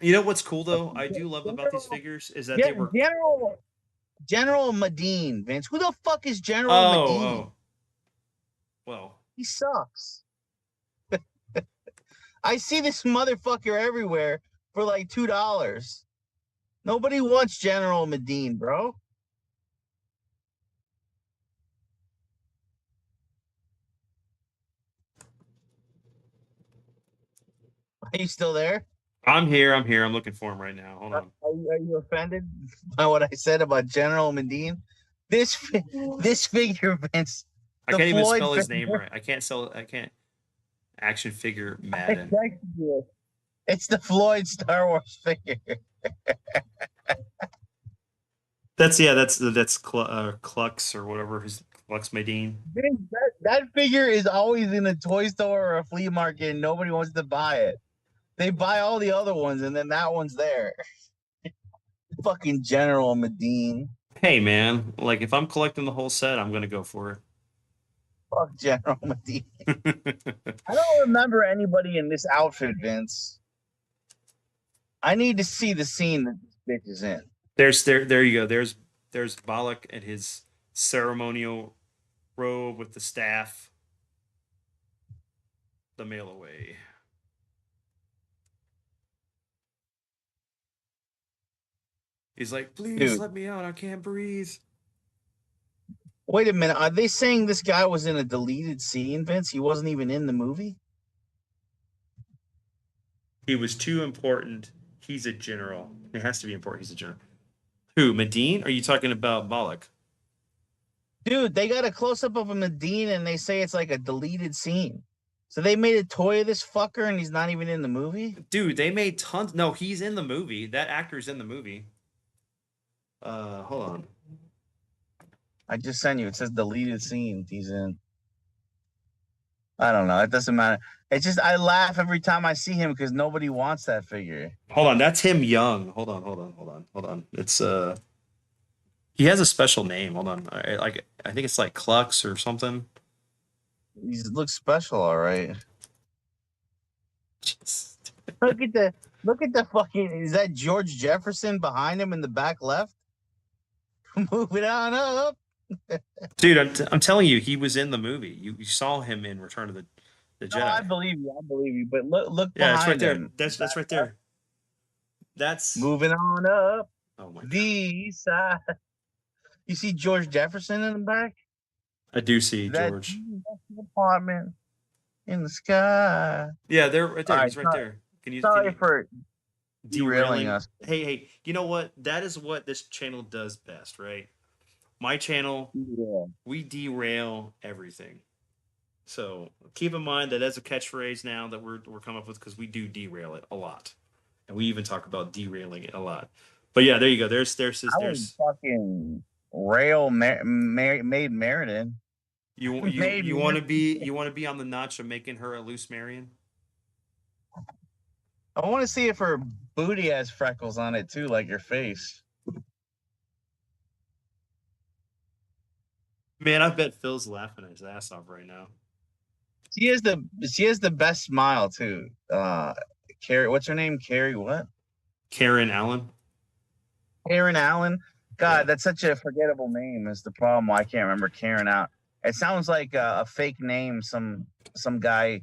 You know what's cool though? I do love about these figures is that they were General Medine, Vince. Who the fuck is General Medine? Oh. Well, he sucks. I see this motherfucker everywhere for like $2. Nobody wants General Medine, bro. Are you still there? I'm here. I'm looking for him right now. Hold on. Are you offended by what I said about General Medine? This figure, Vince. I can't even spell his name right. I can't. Action figure Madden. It's the Floyd Star Wars figure. That's Klux or whatever his Lux Medine. Dude, that figure is always in a toy store or a flea market and nobody wants to buy it. They buy all the other ones and then that one's there. Fucking General Medine. Hey man, like if I'm collecting the whole set, I'm gonna go for Fuck General Medine. it. I don't remember anybody in this outfit, Vince. I need to see the scene that this bitch is in. There you go. There's Balak and his ceremonial robe with the staff. The mail away. He's like, please Dude, let me out. I can't breathe. wait a minute. Are they saying this guy was in a deleted scene, Vince? He wasn't even in the movie? He was too important. He's a general. It has to be important. He's a general. Who? Medine? Are you talking about Balak? Dude, they got a close up of a Medine and they say it's like a deleted scene. So they made a toy of this fucker and he's not even in the movie? Dude, they made tons. No, he's in the movie. That actor's in the movie. Hold on. I just sent you. It says deleted scene. He's in. I don't know. It doesn't matter. It's just I laugh every time I see him because nobody wants that figure. Hold on. That's him young. Hold on. It's he has a special name. Hold on. I think it's like Clux or something. He looks special, all right. Jeez. Look at the fucking. Is that George Jefferson behind him in the back left? Moving on up. Dude, I'm telling you, he was in the movie. You saw him in Return of the No, I Jedi. believe you. I believe you. But look Yeah, it's right behind there. him. That's right there. That's Moving on up. oh my god. The side. You see George Jefferson in the back? I do see That George. apartment in the sky. Yeah, there right All there. right, He's right there. Can sorry you for derailing derailing? us. Hey, you know what? That is what this channel does best, right? My channel, Yeah. we derail everything. So keep in mind that as a catchphrase now that we're coming up with because we do derail it a lot, and we even talk about derailing it a lot. But yeah, there you go. I would There's fucking made Meriden. Made you want to be on the notch of making her a loose Marion. I want to see if her booty has freckles on it too, like your face. Man, I bet Phil's laughing his ass off right now. She has the best smile too. Carrie, what's her name? Carrie what? Karen Allen. Karen Allen. God, Yeah. that's such a forgettable name. Is the problem? Why I can't remember Karen out. It sounds like a fake name. Some guy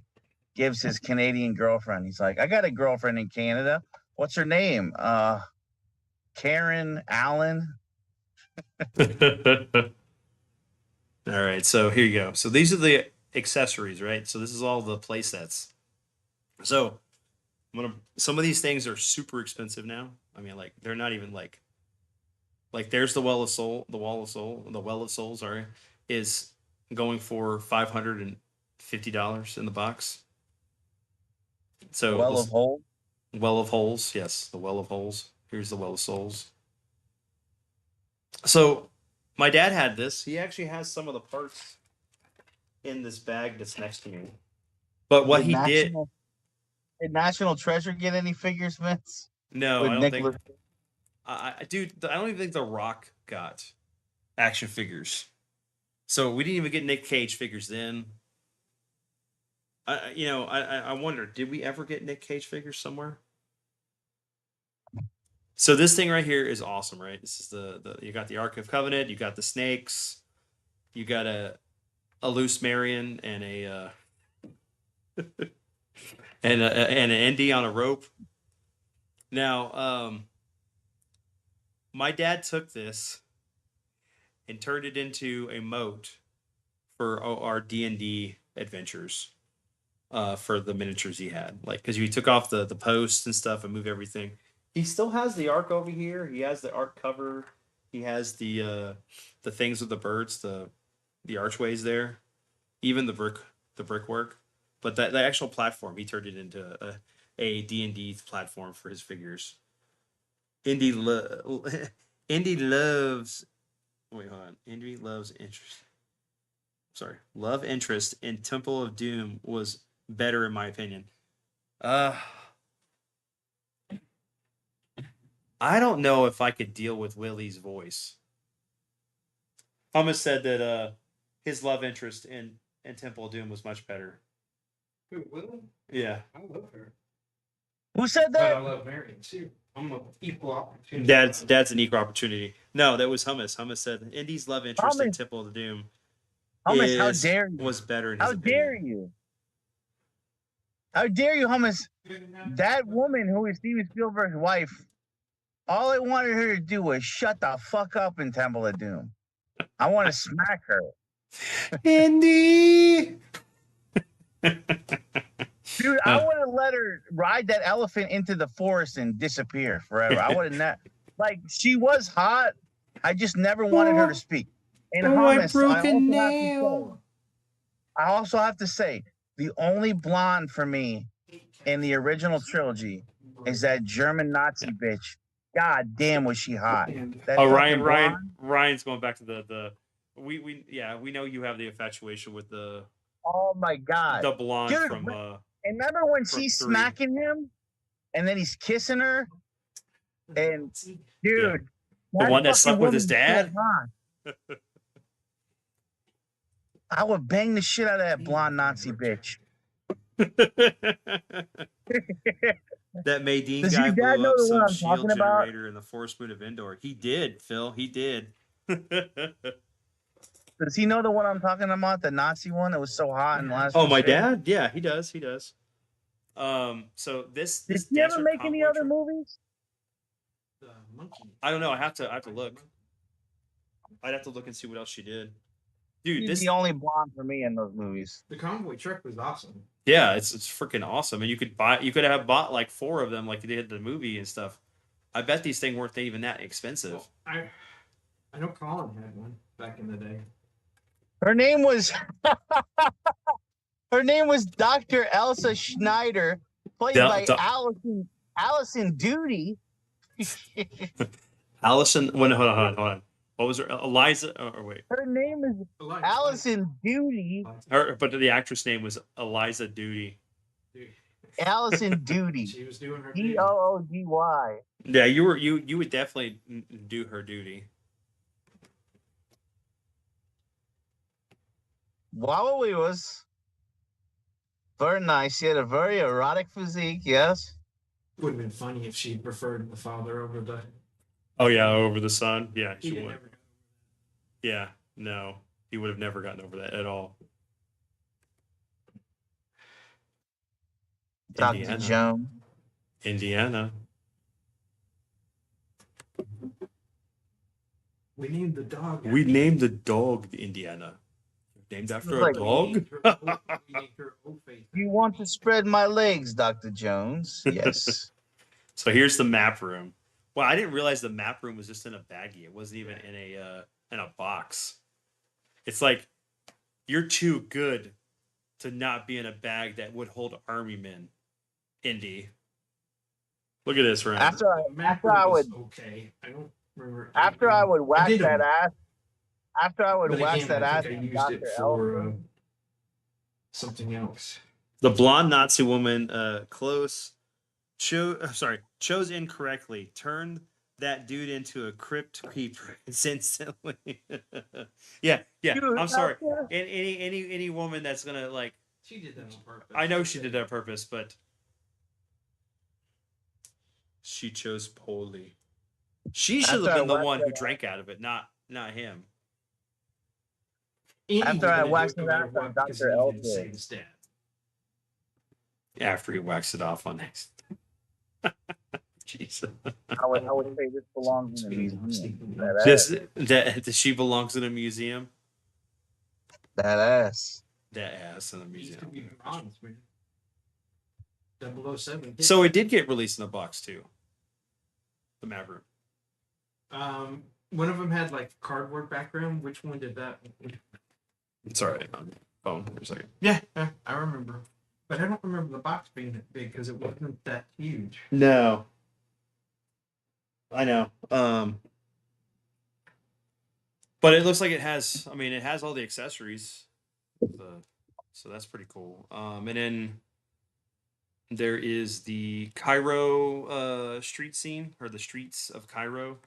gives his Canadian girlfriend. He's like, I got a girlfriend in Canada. What's her name? Karen Allen. All right, so here you go. So these are the accessories, right? So this is all the play sets. So some of these things are super expensive now. I mean, like they're not even like there's the Well of Soul, sorry, is going for $550 in the box. So Well of Hope. Well of Holes, yes, the Well of Holes. Here's the Well of Souls. So my dad had this. He actually has some of the parts in this bag that's next to me. But what Did he did, National Treasure get any figures, Vince? no, With I don't think. Nicholas. Dude, I don't even think The Rock got action figures. So we didn't even get Nick Cage figures then. I wonder, did we ever get Nick Cage figures somewhere? So this thing right here is awesome, right? This is the you got the Ark of Covenant, you got the snakes, you got a loose Marion and a and an Indy on a rope. Now, my dad took this and turned it into a moat for our D&D adventures. For the miniatures he had, like because he took off the posts and stuff and moved everything. He still has the arc over here. He has the arc cover. He has the things with the birds, the archways there, even the brickwork. But the actual platform, he turned it into a D&D platform for his figures. Indy Indy loves. Wait, hold on. Indy loves interest. love interest in Temple of Doom was better in my opinion. I don't know if I could deal with Lily's voice. Thomas said that his love interest in Temple of Doom was much better. Who, Willie? Yeah. I love her. Who said But I that? love Marion too. I'm an equal opportunity. That's an equal opportunity. No, that was Hummus. Hummus said Indy's love interest in Hummus, Temple of Doom Hummus, how dare you? was better in his How opinion. dare you? How dare you, Hummus? That woman who is Steven Spielberg's wife, all I wanted her to do was shut the fuck up in Temple of Doom. I want to smack her. Indy! Dude, I would have let her ride that elephant into the forest and disappear forever. I would have not. Like, she was hot. I just never wanted her to speak. And Hummus, I also have to say, the only blonde for me in the original trilogy is that German Nazi bitch. God damn, was she hot? That fucking blonde. Ryan's going back to the we know you have the infatuation with the Oh my god, the blonde dude! from And remember when from she's 3. smacking him, and then he's kissing her, and dude, the one that slept with his woman's dad. so hot. I would bang the shit out of that blonde Nazi bitch. That Maydeen Does guy your dad blew know up the some one I'm shield talking about? generator in the forest moon of Endor. He did, Phil. He did. Does he know the one I'm talking about? The Nazi one that was so hot in the last. Oh, my dad? Yeah, he does. He does. So this Did he ever make any other movies? The monkey. I don't know. I have to look. I'd have to look and see what else she did. Dude, He's this the only blonde for me in those movies. The convoy truck was awesome. Yeah, it's freaking awesome, and you could have bought like 4 of them, like they did the movie and stuff. I bet these things weren't even that expensive. Well, I know Colin had one back in the day. Her name was Dr. Elsa Schneider, played by Allison Duty. Allison, hold on. What was her? Eliza? Or wait. Her name is Allison Duty. But the actress name was Eliza Duty. Allison Duty. She was doing her Doody. Yeah, you would definitely do her duty. Wow, he was very nice. She had a very erotic physique. Yes. Would have been funny if she preferred the father over the. Oh yeah, over the son. Yeah, she would. Never... Yeah, no, he would have never gotten over that at all. Dr. Jones. Indiana. We named the dog. We named the dog Indiana. Named after a dog? You want to spread my legs, Dr. Jones? Yes. So here's the map room. Well, I didn't realize the map room was just in a baggie. It wasn't even in a box. It's like you're too good to not be in a bag that would hold army men. Indy. Look at this, Ryan. After I would okay. I don't remember. After I would wax that ass. After I would but wax again, that I ass, think I used it for something else. The blonde Nazi woman, chose incorrectly. Turned that dude into a crypt keeper instantly. yeah. Dude, I'm sorry. Any woman that's gonna like. She did that on purpose. I know she did that on purpose, but she chose poorly. She should have been the one who drank out of it, not him. After I waxed it off on Dr. Elsa. After he waxed it off on next. Jesus. I would say this belongs in a museum. She belongs in a museum? That ass. That ass in a museum. 007. So it did get released in a box too. The Maverick. One of them had like cardboard background. Which one did that? It's alright. Phone for a second. Yeah, I remember. But I don't remember the box being that big because it wasn't that huge. No. I know. But it looks like it has all the accessories. So that's pretty cool. And then there is the Cairo street scene, or the streets of Cairo.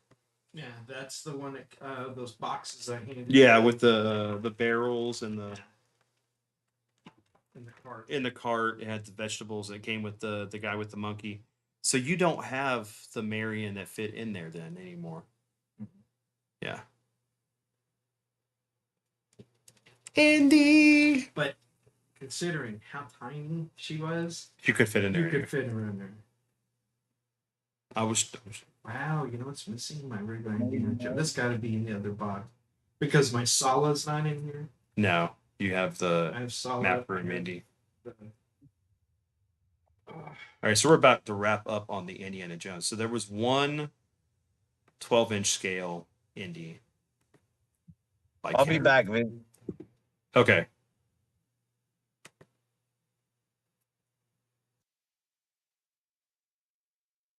Yeah, that's the one that those boxes I handed. Yeah, with the barrels and the in the cart. in the cart. It had the vegetables. It came with the guy with the monkey. So you don't have the Marion that fit in there then anymore. Yeah. Indy. But considering how tiny she was, You could fit in you there. could fit her in there. I was Wow, you know what's missing? My regular Indiana Jones. This got to be in the other box because my Sala's not in here. No, you have I the have Sala. Mapper and Mindy. The, All right, so we're about to wrap up on the Indiana Jones. So there was one 12-inch scale Indy. by I'll be Cameron. back, Vic. Okay.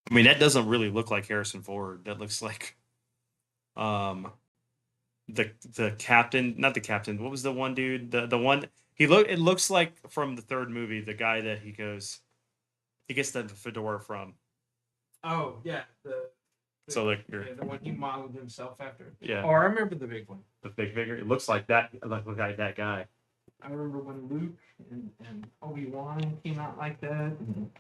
I mean, that doesn't really look like Harrison Ford. That looks like the captain, not the captain. What was the one dude? The one it looks like from the third movie, the guy that he gets the fedora from. oh yeah, So like the one he modeled himself after. Yeah. Oh, I remember the big one. The big figure. It looks like that, like that guy. I remember when Luke and Obi-Wan came out like that. And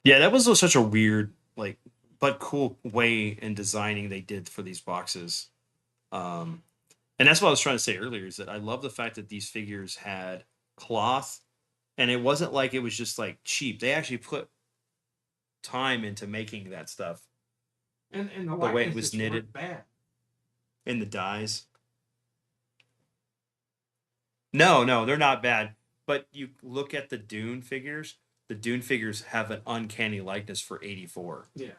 Yeah, that was such a weird, like, but cool way in designing they did for these boxes. And that's what I was trying to say earlier, is that I love the fact that these figures had cloth, and it wasn't like it was just like cheap. They actually put time into making that stuff. And the way it likenesses was weren't knitted. bad. In the dyes. No, they're not bad. But you look at the Dune figures. The Dune figures have an uncanny likeness for 84. Yeah.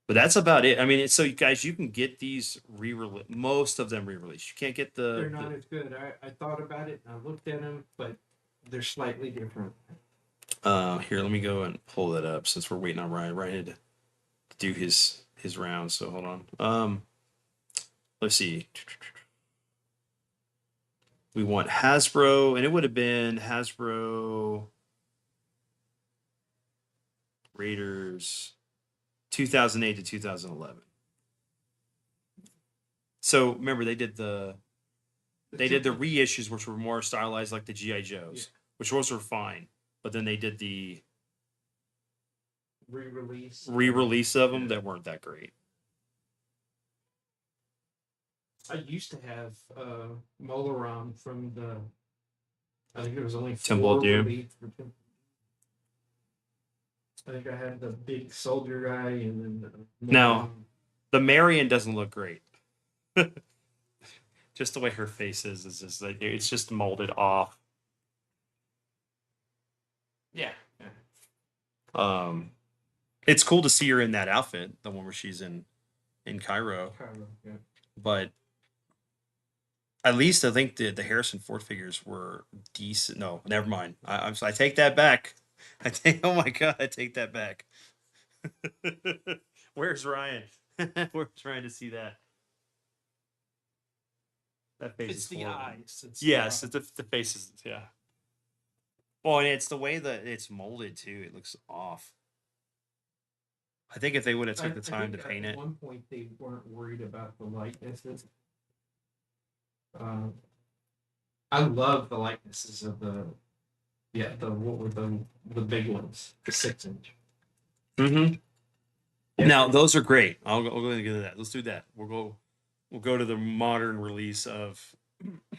But that's about it. I mean, so you guys, you can get these re-released. Most of them re-released. You can't get They're not as good. I thought about it and I looked at them, but they're slightly different. Here, let me go and pull that up since we're waiting on Ryan. Ryan had to do his round, so hold on. Let's see. We want Hasbro, and it would have been Hasbro Raiders 2008 to 2011. So remember, they did the reissues, which were more stylized like the GI Joes, which those were fine. But then they did the re-release of them that weren't that great. I used to have Molaram from the. I think there was only Temple of Doom. I think I had the big soldier guy and then Now, the Marion doesn't look great. Just the way her face is just like it's just molded off. Yeah. It's cool to see her in that outfit, the one where she's in Cairo. Yeah. But at least I think the Harrison Ford figures were decent. No, never mind. I take that back. Oh my god, I take that back. Where's Ryan? Where's Ryan to see that? That face It's is the horrible. eyes. Yes, it's the faces. Yeah. Well, and it's the way that it's molded too. It looks off. I think if they would have took the time to paint it. At one point, they weren't worried about the likenesses. I love the likenesses of what were the big ones, the 6-inch. Mm-hmm. Yeah. Now those are great. I'll go and get to that. Let's do that. We'll go to the modern release of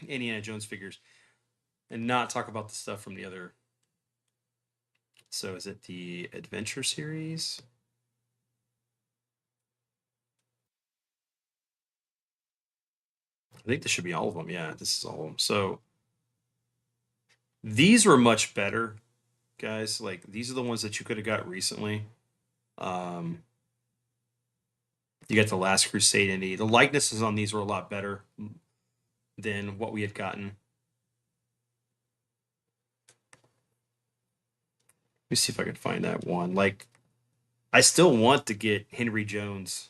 Indiana Jones figures, and not talk about the stuff from the other. So is it the Adventure series? I think this should be all of them. Yeah, this is all of them. So these were much better, guys. Like these are the ones that you could have got recently. You got the Last Crusade Indy. The likenesses on these were a lot better than what we had gotten. Let me see if I can find that one. Like, I still want to get Henry Jones,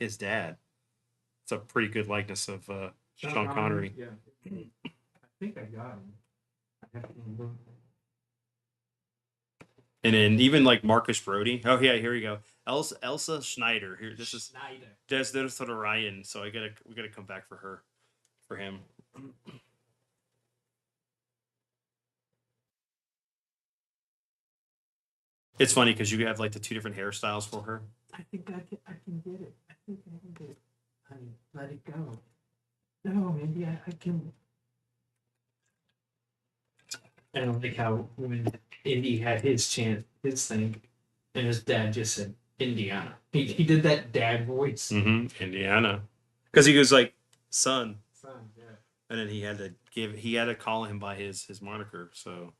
his dad. It's a pretty good likeness of Sean Connery. Yeah. I think I got him. I have to look. And then even like Marcus Brody. Oh yeah, here we go. Elsa Schneider. Here, this is Des Ryan. So we gotta come back for him. It's funny because you have like the two different hairstyles for her. I think I can get it. I think I can get it. Honey, let it go. No, Indy, I can. I don't like how when Indy had his chance, his thing, and his dad just said Indiana. He did that dad voice. Mm-hmm. Indiana, because he was like son, Yeah. and then he had to call him by his moniker. So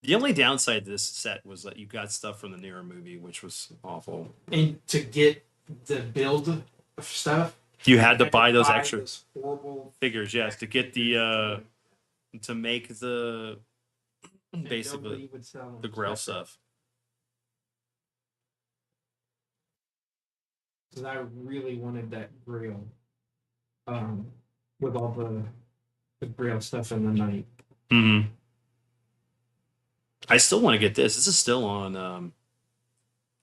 the only downside to this set was that you got stuff from the newer movie, which was awful. And to get the build of stuff, You had to buy those extra those horrible figures, yes, to get the to make the and basically nobody would sell them. the Grail stuff. Because I really wanted that Grail, with all the Grail stuff in the night. Mm-hmm. I still want to get this. This is still on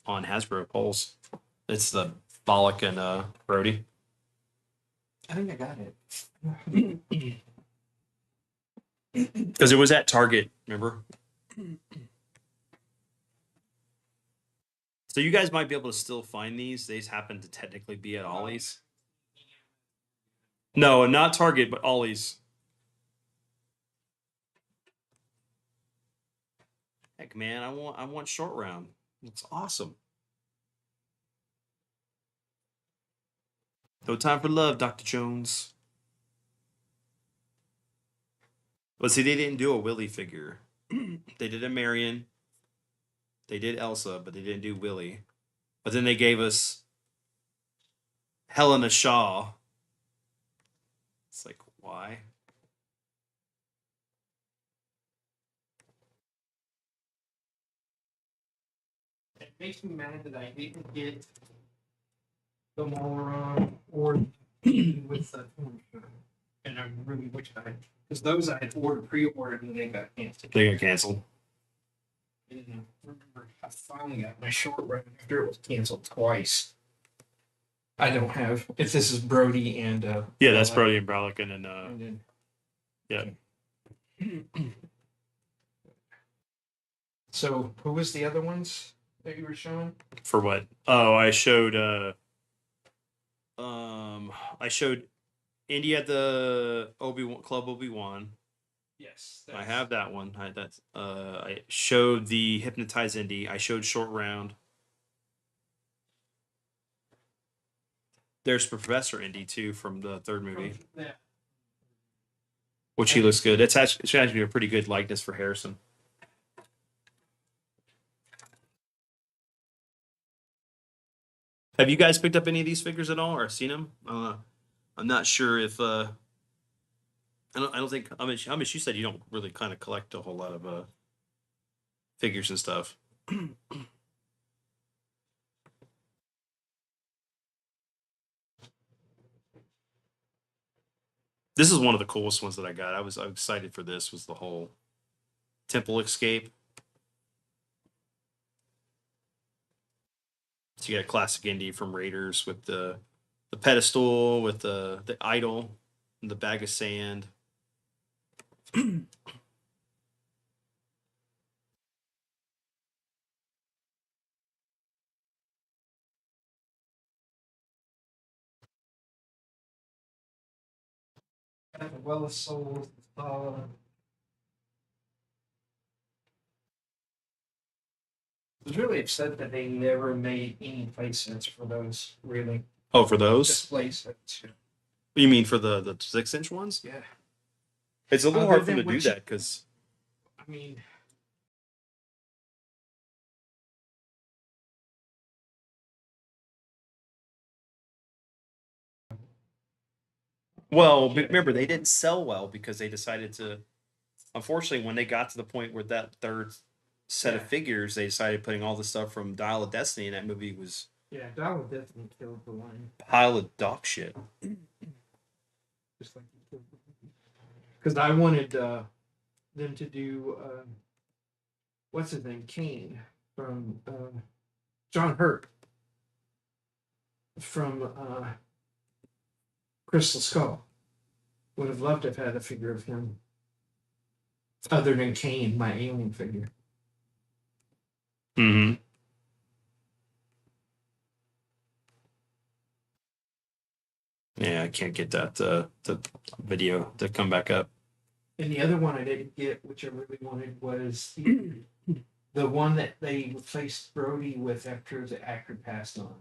Hasbro Pulse. It's the Bollock and Brody. I think I got it. Because it was at Target, remember? So you guys might be able to still find these. These happen to technically be at Ollie's. No, not Target, but Ollie's. Heck, man, I want Short Round. Looks awesome. No time for love, Dr. Jones. But see, they didn't do a Willie figure. They did a Marion. They did Elsa, but they didn't do Willie. But then they gave us Helena Shaw. It's like, why? It makes me mad that I didn't get the Moron or with the and I really wish I had, because those I had pre-ordered and they got canceled. They got canceled. And I finally got my Short Round after it was canceled twice. I don't have. If this is Brody and Yeah, that's Brody and Brolick, and then and yeah. then, so who was the other ones that you were showing? For what? Oh, I showed Indy at the Club Obi-Wan. Yes, I have that one. I showed the Hypnotize Indy. I showed Short Round. There's Professor Indy too from the third movie, Yeah. which he looks good. It's actually a pretty good likeness for Harrison. Have you guys picked up any of these figures at all or seen them? I'm not sure if I don't think Amish, you said you don't really kind of collect a whole lot of figures and stuff. This is one of the coolest ones that I got. I was excited for this. Was the whole Temple Escape. So you got a classic Indy from Raiders with the pedestal, with the idol, and the bag of sand. Well, sold. I was really upset that they never made any play sets for those. Really, Oh, for those? just play sets. Yeah. You mean for the 6-inch ones? Yeah. It's a little Other hard for them than to do which- that because I mean, well, but remember they didn't sell well because they decided to. Unfortunately, when they got to the point where that third set of Yeah. figures, they decided putting all the stuff from Dial of Destiny in that movie was Yeah, Dial of Destiny killed the line. pile of dog shit. Just like because I wanted them to do what's his name, Kane from John Hurt from Crystal Skull. Would have loved to have had a figure of him other than Kane, my alien figure. Mm-hmm. Yeah, I can't get that the video to come back up. And the other one I didn't get, which I really wanted, was the one that they replaced Brody with after the actor passed on.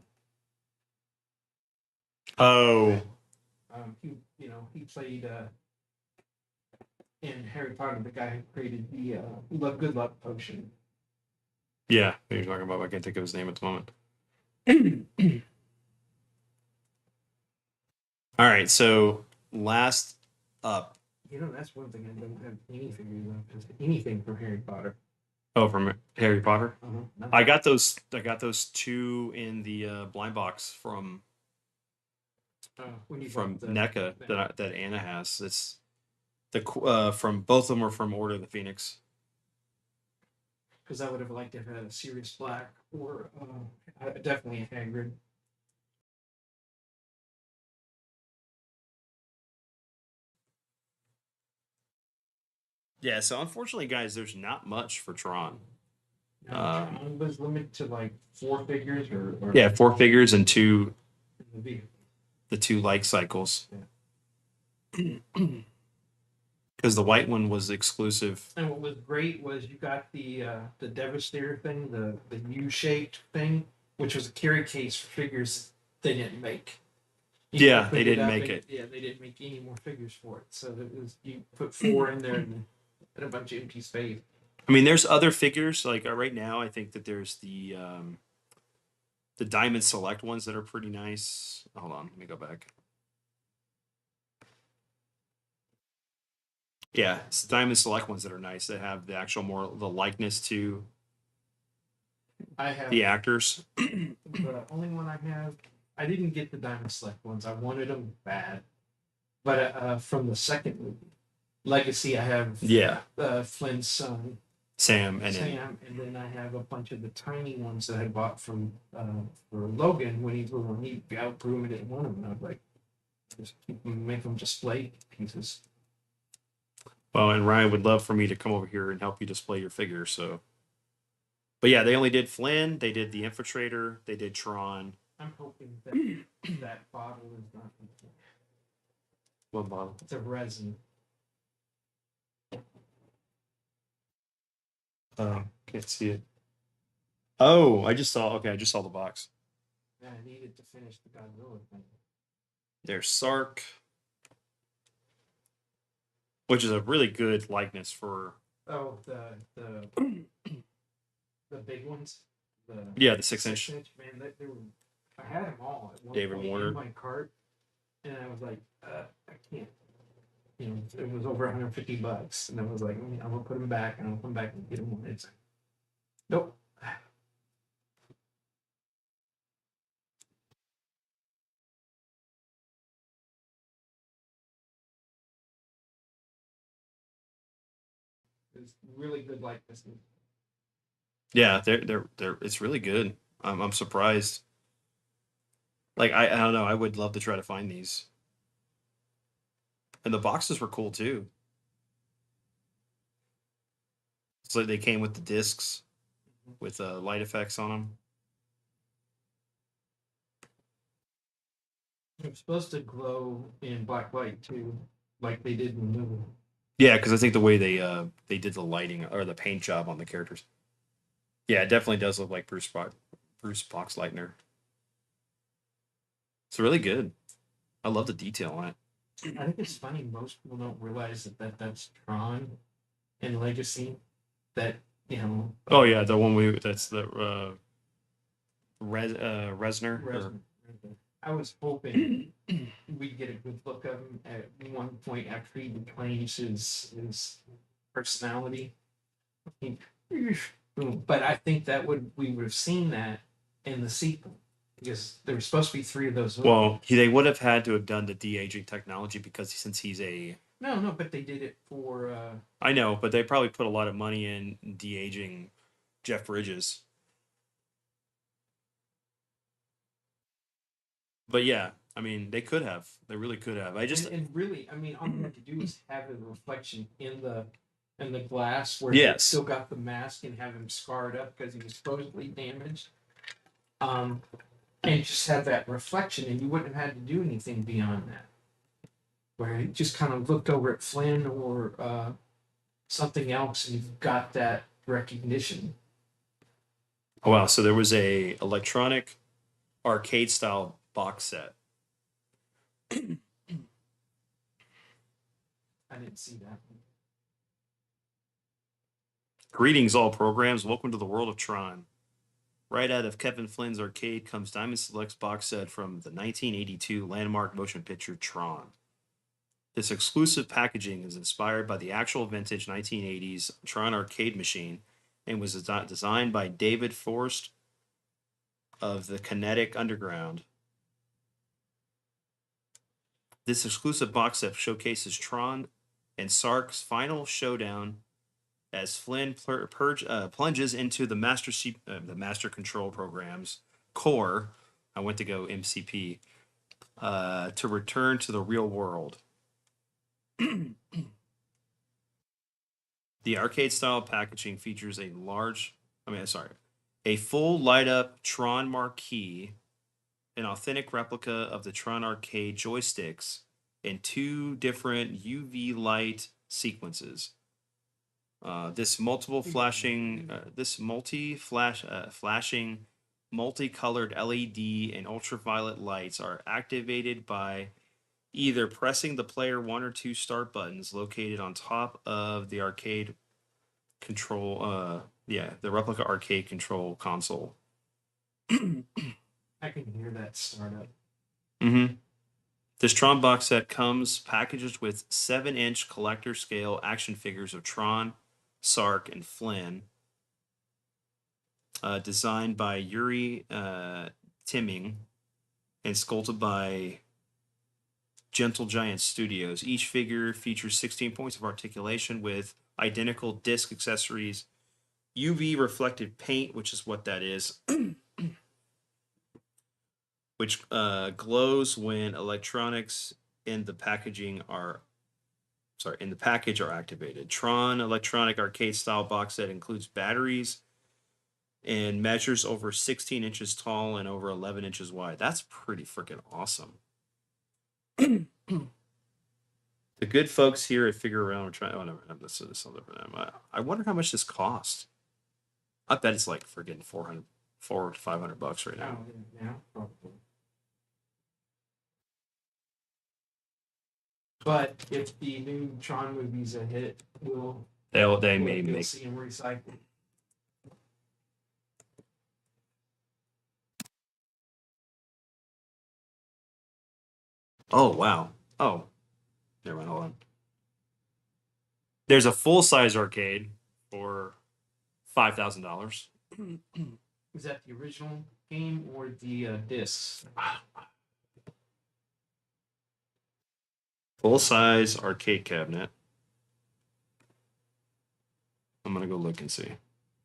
Oh, He played in Harry Potter the guy who created the Good Luck Potion. yeah, what you're talking about. I can't think of his name at the moment. All right, so last up. That's one thing I don't have any figures of. Is anything from Harry Potter. Oh, from Harry Potter. Uh-huh. I got those 2 in the blind box from When you from got the- NECA that Anna has. It's the from both of them are from Order of the Phoenix. Because I would have liked to have had a Sirius Black or definitely a Hagrid. Yeah, so unfortunately, guys, there's not much for Tron. Tron was limited to like 4 figures or Yeah, 4 figures and 2 in the vehicle. the 2 light cycles. Because the white one was exclusive. And what was great was you got the Devastator thing, the U-shaped thing, which was a carry case for figures they didn't make. Yeah, they didn't make it. Yeah, they didn't make any more figures for it. So it was you put 4 in there and a bunch of empty space. I mean, there's other figures like right now. I think that there's the Diamond Select ones that are pretty nice. Hold on, let me go back. Yeah, it's the Diamond Select ones that are nice. That have the actual the likeness to I have the actors. the only one I have. I didn't get the Diamond Select ones. I wanted them bad, but from the second movie, Legacy, I have Flynn's son. Sam, and then I have a bunch of the tiny ones that I bought from for Logan when he outgrew and didn't want them. And I was like, just make them display pieces. Well, and Ryan would love for me to come over here and help you display your figure. So, but yeah, they only did Flynn. They did the Infiltrator. They did Tron. I'm hoping that that bottle is not. What bottle? It's a resin. Can't see it. Oh, I just saw. Okay, I just saw the box. Yeah, I needed to finish the Godzilla thing. There's Sark, which is a really good likeness for. Oh, the big ones. The 6-inch. Man, they were. I had them all at one David point Warner. in my cart, and I was like, I can't. It was over $150, and I was like, I'm gonna put them back, and I'll come back and get them when it's. Nope. It's really good likeness. Yeah, they're it's really good. I'm surprised. Like I don't know. I would love to try to find these. And the boxes were cool too. It's like they came with the discs with light effects on them. It's supposed to glow in black light too, like they did in the movie. Yeah, because I think the way they did the lighting or the paint job on the characters. Yeah, it definitely does look like Bruce Boxleitner. It's really good. I love the detail on it. I think it's funny most people don't realize that's Tron and Legacy. That Oh yeah, the one that's the Resner. Resin. I was hoping we'd get a good look of him at one point after he claims his personality. But I think we would have seen that in the sequel because there were supposed to be 3 of those. Well, they would have had to have done the de-aging technology because since he's a. No, but they did it for. I know, but they probably put a lot of money in de-aging Jeff Bridges. But yeah, I mean, they could have. They really could have. And really, I mean, all you have to do is have a reflection in the glass where Yes. he still got the mask and have him scarred up because he was supposedly damaged. And just have that reflection, and you wouldn't have had to do anything beyond that. Where he just kind of looked over at Flynn or something else, and you've got that recognition. Oh wow! So there was a electronic arcade style box set. I didn't see that. Greetings, all programs. Welcome to the world of Tron. Right out of Kevin Flynn's arcade comes Diamond Select's box set from the 1982 landmark motion picture Tron. This exclusive packaging is inspired by the actual vintage 1980s Tron arcade machine and was designed by David Forst of the Kinetic Underground. This exclusive box set showcases Tron and Sark's final showdown as Flynn plunges into the Master Control Program's core. I went to go MCP to return to the real world. The arcade style packaging features a full light up Tron marquee, an authentic replica of the Tron arcade joysticks, and 2 different UV light sequences. This flashing, multicolored LED and ultraviolet lights are activated by either pressing the player 1 or 2 start buttons located on top of the arcade control. The replica arcade control console. I can hear that startup. Mm-hmm. This Tron box set comes packaged with 7-inch collector scale action figures of Tron, Sark, and Flynn, designed by Yuri Timming and sculpted by Gentle Giant Studios. Each figure features 16 points of articulation with identical disc accessories, UV reflective paint, which is what that is, which glows when electronics in the package are activated. Tron electronic arcade style box set includes batteries and measures over 16 inches tall and over 11 inches wide. That's pretty freaking awesome. The good folks here at Figure Around are trying. Oh no, this is something for them. I wonder how much this cost. I bet it's like freaking $400 to $500 right now. Yeah, probably. But if the new Tron movie's a hit, you'll They may make. see them recycled. Oh wow. Oh, never mind. Hold on. There's a full size arcade for $5,000. Is that the original game or the discs? Full size arcade cabinet. I'm gonna go look and see.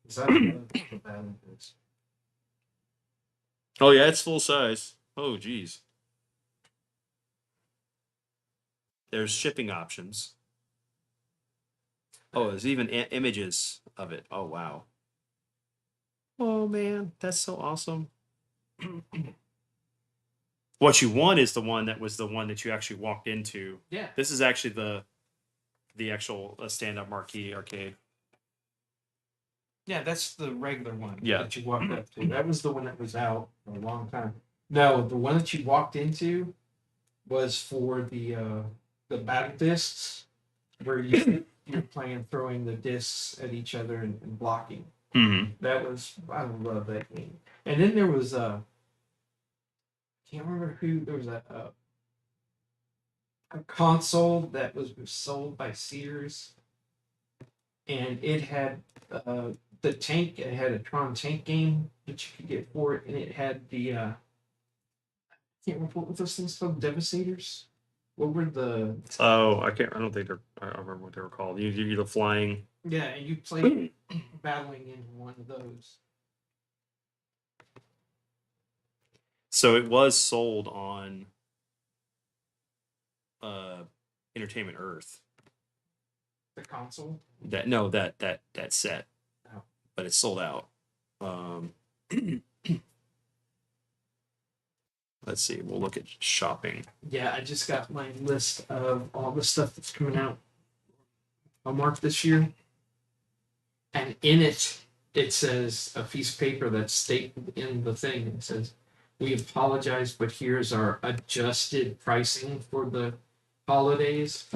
Is that the battle disc? Oh yeah, it's full size. Oh geez. There's shipping options. Oh, there's even images of it. Oh wow. Oh man, that's so awesome. What you want is the one that you actually walked into. Yeah. This is actually the actual stand-up marquee arcade. Yeah, that's the regular one Yeah. that you walked up to. That was the one that was out for a long time. No, the one that you walked into was for the battle discs, where you're playing, throwing the discs at each other and blocking. Mm-hmm. That was, I love that game. And then there was can't remember who, there was a console that was sold by Sears, and it had the tank. It had a Tron tank game that you could get for it, and it had the I can't remember what those things called. Devastators. What were the? Oh, I can't. I don't think they're. I don't remember what they were called. You're the flying. Yeah, and you play battling in one of those. So it was sold on Entertainment Earth. The console. That set, Oh. but it's sold out. Let's see. We'll look at shopping. Yeah, I just got my list of all the stuff that's coming out on March this year, and in it says a piece of paper that's stated in the thing. It says, "We apologize, but here's our adjusted pricing for the holidays."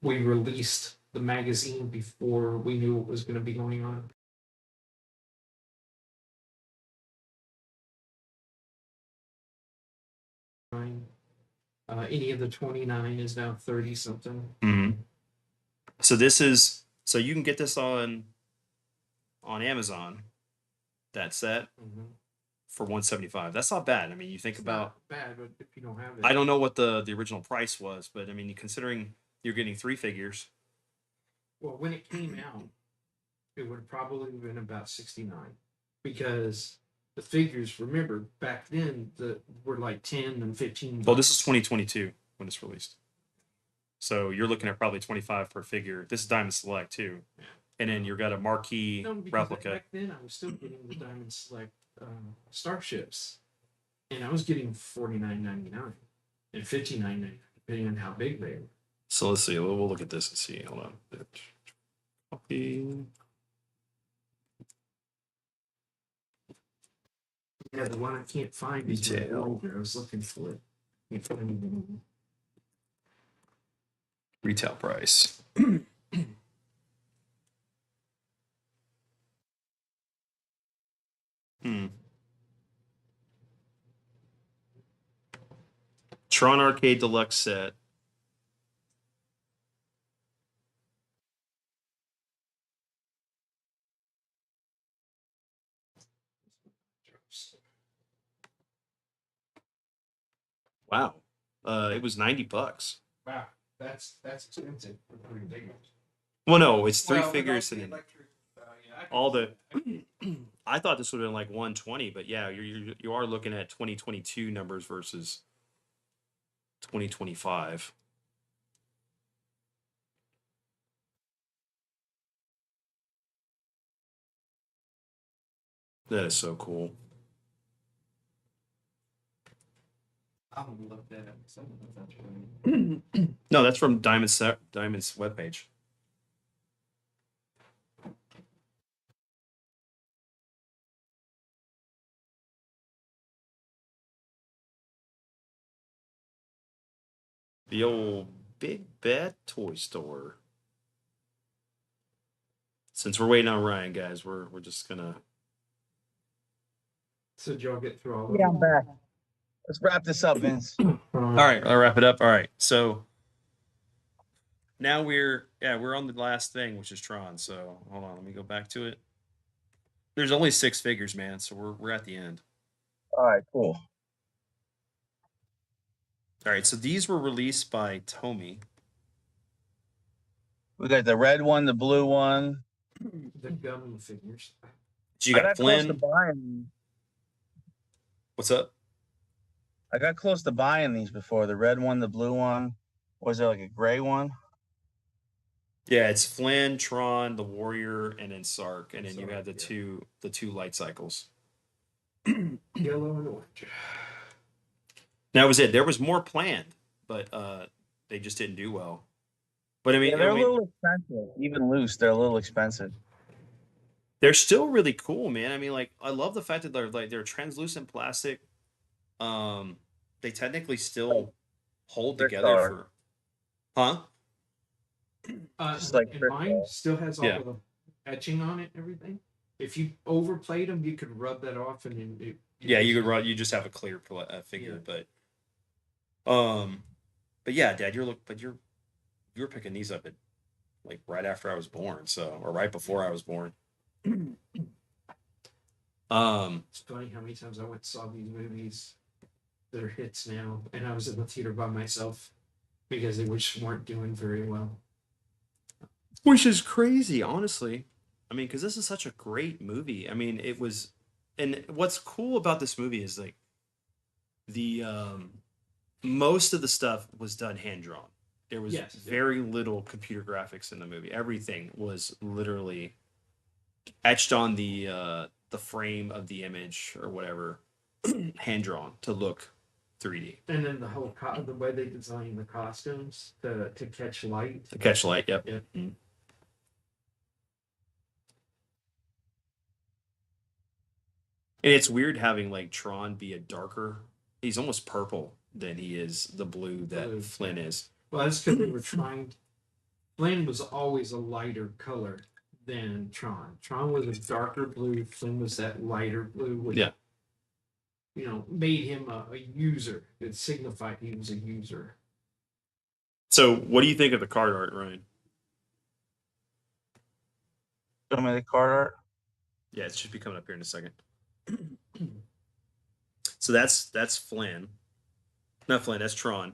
We released the magazine before we knew what was going to be going on. Any of the 29 is now 30 something. Mm-hmm. So this is you can get this on Amazon. That set for $175. That's not bad. I mean, you think It's about not bad, but if you don't have it, I don't know what the original price was, but I mean, considering you're getting 3 figures. Well, when it came out, it would have probably been about 69, because the figures, remember, back then were like 10 and 15. Well, this is 2022 when it's released. So you're looking at probably 25 per figure. This is Diamond Select too. Yeah. And then you've got a marquee No, because replica. back then I was still getting the Diamond Select starships, and I was getting $49.99 and $59.99, depending on how big they were. So let's see. We'll look at this and see. Hold on. Copy. Yeah, the one I can't find is Retail. I was looking for it. Can't find it. Retail price. Tron Arcade Deluxe set. Wow. It was $90. Wow, that's expensive for 3 figures. Well, no, it's 3 Well, figures without and the then electric, yeah, I can all see the. that. I thought this would have been like 120, but yeah, you are looking at 2022 numbers versus 2025. That is so cool. I haven't looked at it. So I don't know if that's right. No, that's from Diamond's webpage. The old Big Bad Toy Store. Since we're waiting on Ryan, guys, we're just gonna. So did y'all get through all of Yeah, I'm back. Let's wrap this up, Vince. them? All right, I'll wrap it up. All right, so now we're on the last thing, which is Tron. So hold on, let me go back to it. There's only 6 figures, man. So we're at the end. All right, cool. All right, so these were released by Tomy. We got the red one, the blue one. The gum figures. So you I got got close to Flynn. buying. What's up? I got close to buying these before. The red one, the blue one. Was there like a gray one? Yeah, it's Flynn, Tron, the Warrior, and then Sark, and then you Sark, have yeah. the two light cycles. Yellow and orange. That was it. There was more planned, but they just didn't do well. But I mean, Yeah, they're a little expensive. Even loose, they're a little expensive. they're still really cool, man. I mean, like I love the fact that they're translucent plastic. They technically still hold They're together dark. for, huh? Just like and Chris mine does. still has all Yeah. the etching on it and everything. If you overplayed them, you could rub that off, and then Yeah, you could run. You just have a clear figure, but yeah, Dad, you're picking these up at like right after I was born, so or right before I was born. It's funny how many times I went and saw these movies that are hits now, and I was in the theater by myself because they just weren't doing very well. Which is crazy, honestly. I mean, because this is such a great movie. I mean, it was, and what's cool about this movie is like the most of the stuff was done hand drawn. There was Yes. very little computer graphics in the movie. Everything was literally etched on the frame of the image or whatever, hand drawn to look 3D. And then the whole the way they designed the costumes to catch light. To catch light, yep. Yep. Mm. And it's weird having like Tron be a darker. He's almost purple than he is the blue that Blue, Flynn is. Well, that's because we were trying. Flynn was always a lighter color than Tron. Tron was a darker blue. Flynn was that lighter blue. Which, Yeah. You know, made him a user. It signified he was a user. So, what do you think of the card art, Ryan? Show me the card art. Yeah, it should be coming up here in a second. So that's Flynn. Not Flynn, that's Tron.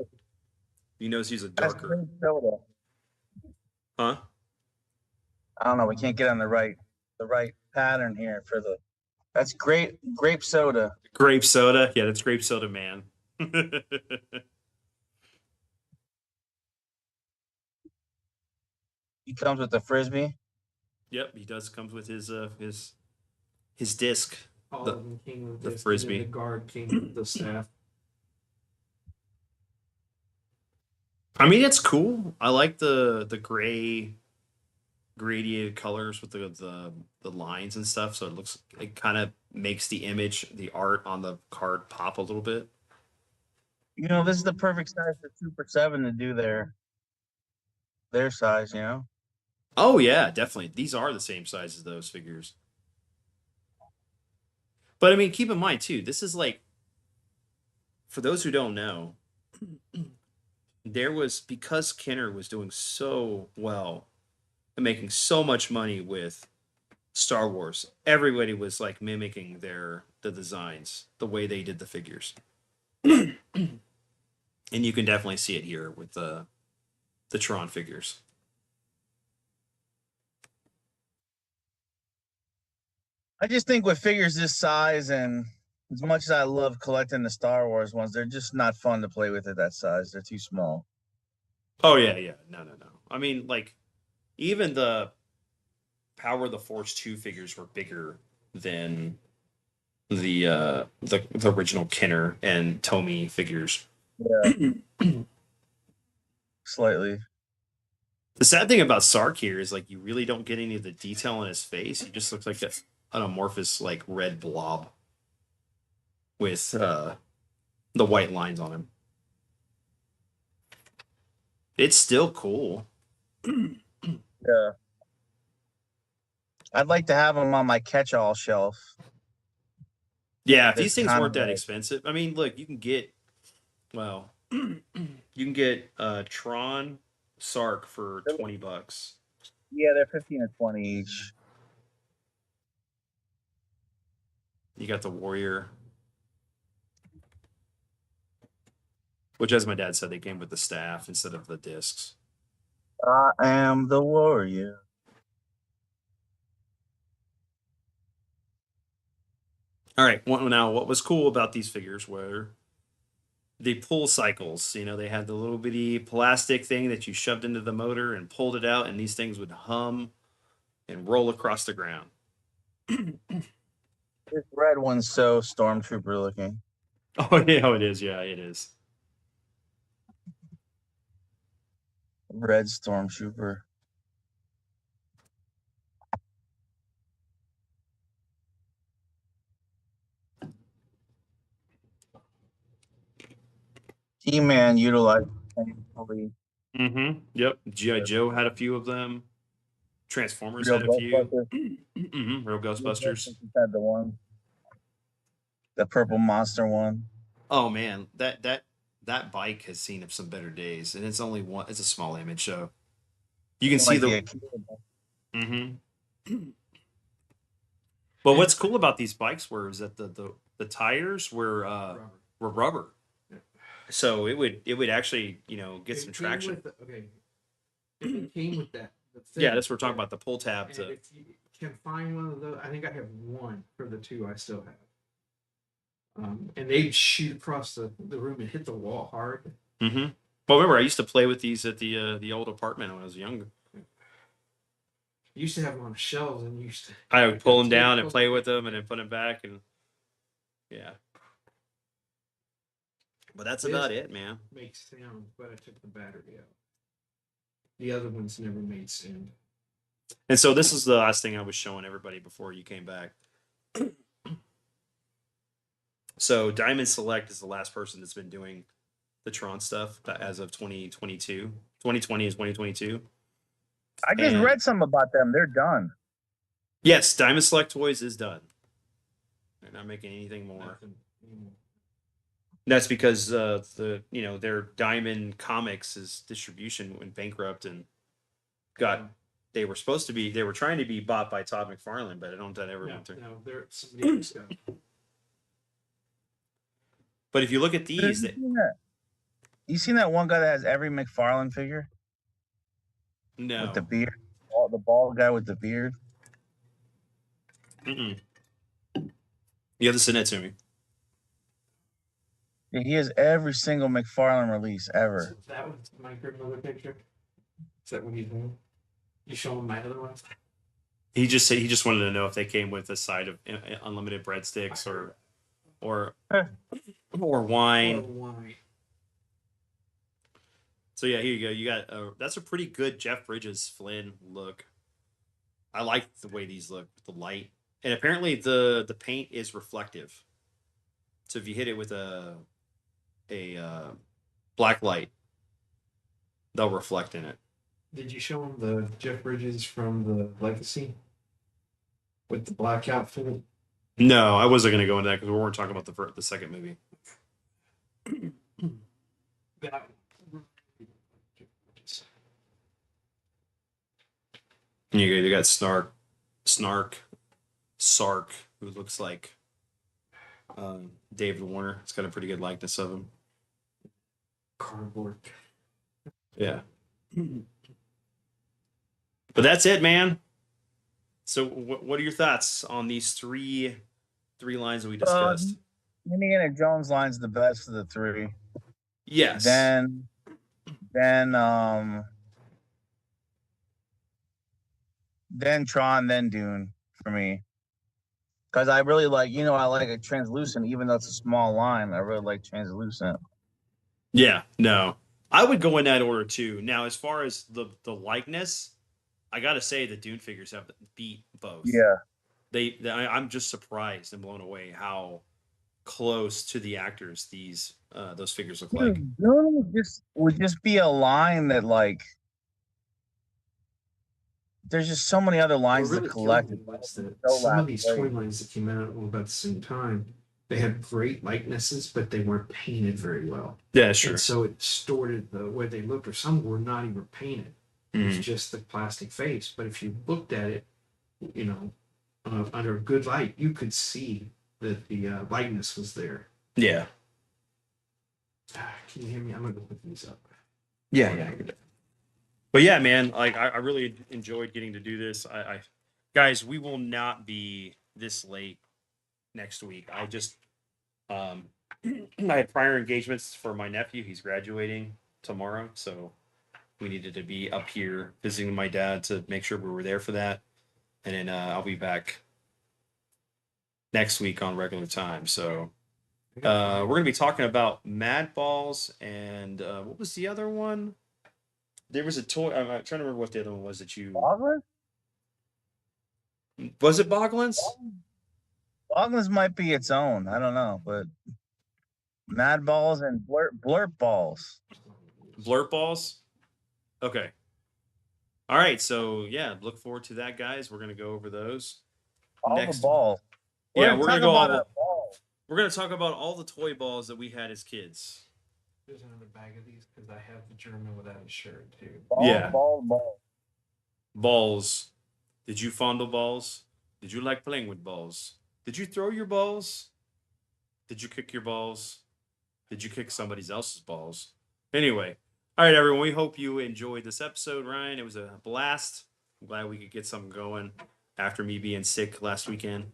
You notice he's a That's darker. grape soda. Huh? I don't know. We can't get on the right pattern here for the. That's grape soda. Grape soda. Yeah, that's grape soda, man. He comes with the frisbee. Yep, he does. Comes with his disc. All The- of them came with the this. frisbee. And then the guard came with the staff. I mean, it's cool. I like the gray gradiated colors with the lines and stuff. So it kind of makes the image, the art on the card pop a little bit. You know, this is the perfect size for Super 7 to do their size. You know. Oh yeah, definitely. These are the same size as those figures. But I mean, keep in mind too, this is like, for those who don't know, there was, because Kenner was doing so well and making so much money with Star Wars, everybody was like mimicking the designs, the way they did the figures. And you can definitely see it here with the Tron figures. I just think with figures this size, and as much as I love collecting the Star Wars ones, they're just not fun to play with at that size. They're too small. Oh yeah. No. I mean, like, even the Power of the Force 2 figures were bigger than the original Kenner and Tomy figures. Yeah. Slightly. The sad thing about Sark here is like you really don't get any of the detail on his face. He just looks like an amorphous like red blob with the white lines on him. It's still cool. Yeah. I'd like to have them on my catch-all shelf. Yeah, if It's these things kind weren't of that like- expensive, I mean, look, you can get, well, you can get Tron Sark for $20. Yeah, they're 15 or 20 each. You got the Warrior, which, as my dad said, they came with the staff instead of the discs. I am the warrior. All right. Now, what was cool about these figures were the pull cycles. You know, they had the little bitty plastic thing that you shoved into the motor and pulled it out, and these things would hum and roll across the ground. This red one's so stormtrooper looking. Oh, yeah, it is. Yeah, it is. Red stormtrooper. He-Man utilized thankfully. Mm-hmm. Yep. G.I. Joe had a few of them. Transformers Real had a few. Ghostbusters. Mm-hmm. Real Ghostbusters. Had the one. The purple monster one. Oh man, that bike has seen some better days, and it's only one. It's a small image, so You can see like the. Mm-hmm. But what's cool about these bikes is that the tires were rubber, Yeah. so it would actually get It some came traction. with it came with that. Yeah, that's what we're talking about, the pull tab. And if you can find one of those, I think I have one for the two I still have. And they'd shoot across the room and hit the wall hard. Mm-hmm. Well, remember, I used to play with these at the old apartment when I was younger. You used to have them on shelves, and you used to. I would pull them down and play with them, and then put them back, and yeah. But that's about it, man. Makes sound, but I took the battery out. The other ones never made sound. And so this is the last thing I was showing everybody before you came back. So Diamond Select is the last person that's been doing the Tron stuff as of 2022. 2020 is 2022. I just read something about them. They're done. Yes, Diamond Select Toys is done. They're not making anything more. That's because their Diamond Comics' distribution went bankrupt and they were trying to be bought by Todd McFarlane, but I don't think that ever went through. No, they're somebody else got. But if you look at these, you seen that one guy that has every McFarlane figure? No. With the beard, the bald guy with the beard. Mm-mm. You have to send it to me. Yeah, he has every single McFarlane release ever. So that was my grandmother picture. Is that what he's doing? You show him my other ones? He just said he just wanted to know if they came with a side of unlimited breadsticks or wine. Or wine. So yeah, here you go. You got that's a pretty good Jeff Bridges Flynn look. I like the way these look with the light, and apparently the paint is reflective. So if you hit it with a black light, they'll reflect in it. Did you show him the Jeff Bridges from the Legacy with the black outfit? No, I wasn't going to go into that because we weren't talking about the second movie. That. You got Sark, who looks like David Warner. It's got a pretty good likeness of him. Cardboard. Yeah. But that's it, man. So what are your thoughts on these three lines that we discussed? Indiana Jones line's the best of the three. Yes. Then Tron, then Dune for me. Because I really like, I like a translucent, even though it's a small line. I really like translucent. Yeah, no. I would go in that order too. Now, as far as the likeness, I got to say the Dune figures have beat both. Yeah. I'm just surprised and blown away how close to the actors those figures look like. Dune would just be a line that, like, there's just so many other lines to collect. Some of these toy lines that came out about the same time, they had great likenesses, but they weren't painted very well. Yeah, sure. And so it distorted the way they looked, or some were not even painted. It was just the plastic face. But if you looked at it, under a good light, you could see that the likeness was there. Yeah. Can you hear me? I'm gonna go put these up. Yeah. But yeah, man, like I really enjoyed getting to do this. I guys, we will not be this late next week. I just I had prior engagements for my nephew. He's graduating tomorrow, so we needed to be up here visiting my dad to make sure we were there for that. And then I'll be back next week on regular time. So we're gonna be talking about Mad Balls and what was the other one? There was a toy. I'm trying to remember what the other one was that you. Boglins? Was it Boglins? Boglins might be its own. I don't know, but Mad Balls and Blurp Balls. Blurp Balls? Okay. All right. So, yeah, look forward to that, guys. We're going to go over those. All the balls. Yeah, we're going to go we're going to talk about all the toy balls that we had as kids. There's another bag of these because I have the German without a shirt too. Ball. Balls. Did you fondle balls? Did you like playing with balls? Did you throw your balls? Did you kick your balls? Did you kick somebody else's balls? Anyway, all right, everyone. We hope you enjoyed this episode, Ryan. It was a blast. I'm glad we could get something going after me being sick last weekend.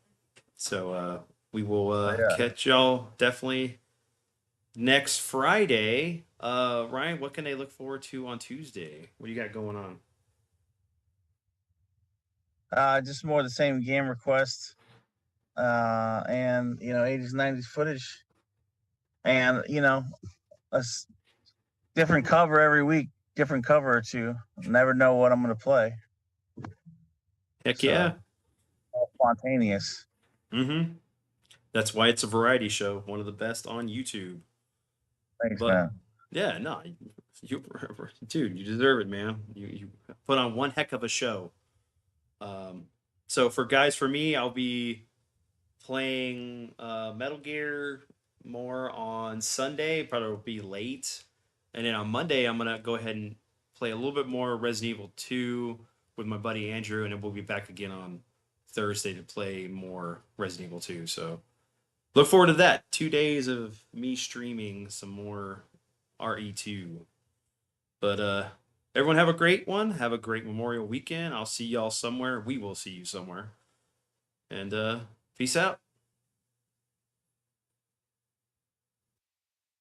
So we will catch y'all definitely next Friday. Ryan, what can they look forward to on Tuesday? What do you got going on? Just more of the same game requests, and 80s, 90s footage, and a different cover every week, different cover or two. Never know what I'm gonna play. Heck So, yeah. Spontaneous. Mm-hmm. That's why it's a variety show, one of the best on YouTube. Thanks, But man. yeah, no, dude, you deserve it, man. You put on one heck of a show. So for me, I'll be playing Metal Gear more on Sunday. Probably will be late, and then on Monday I'm gonna go ahead and play a little bit more Resident Evil 2 with my buddy Andrew, and then we'll be back again on Thursday to play more Resident Evil 2. So look forward to that. 2 days of me streaming some more RE2. But everyone have a great one. Have a great Memorial weekend. I'll see y'all somewhere. We will see you somewhere. And peace out.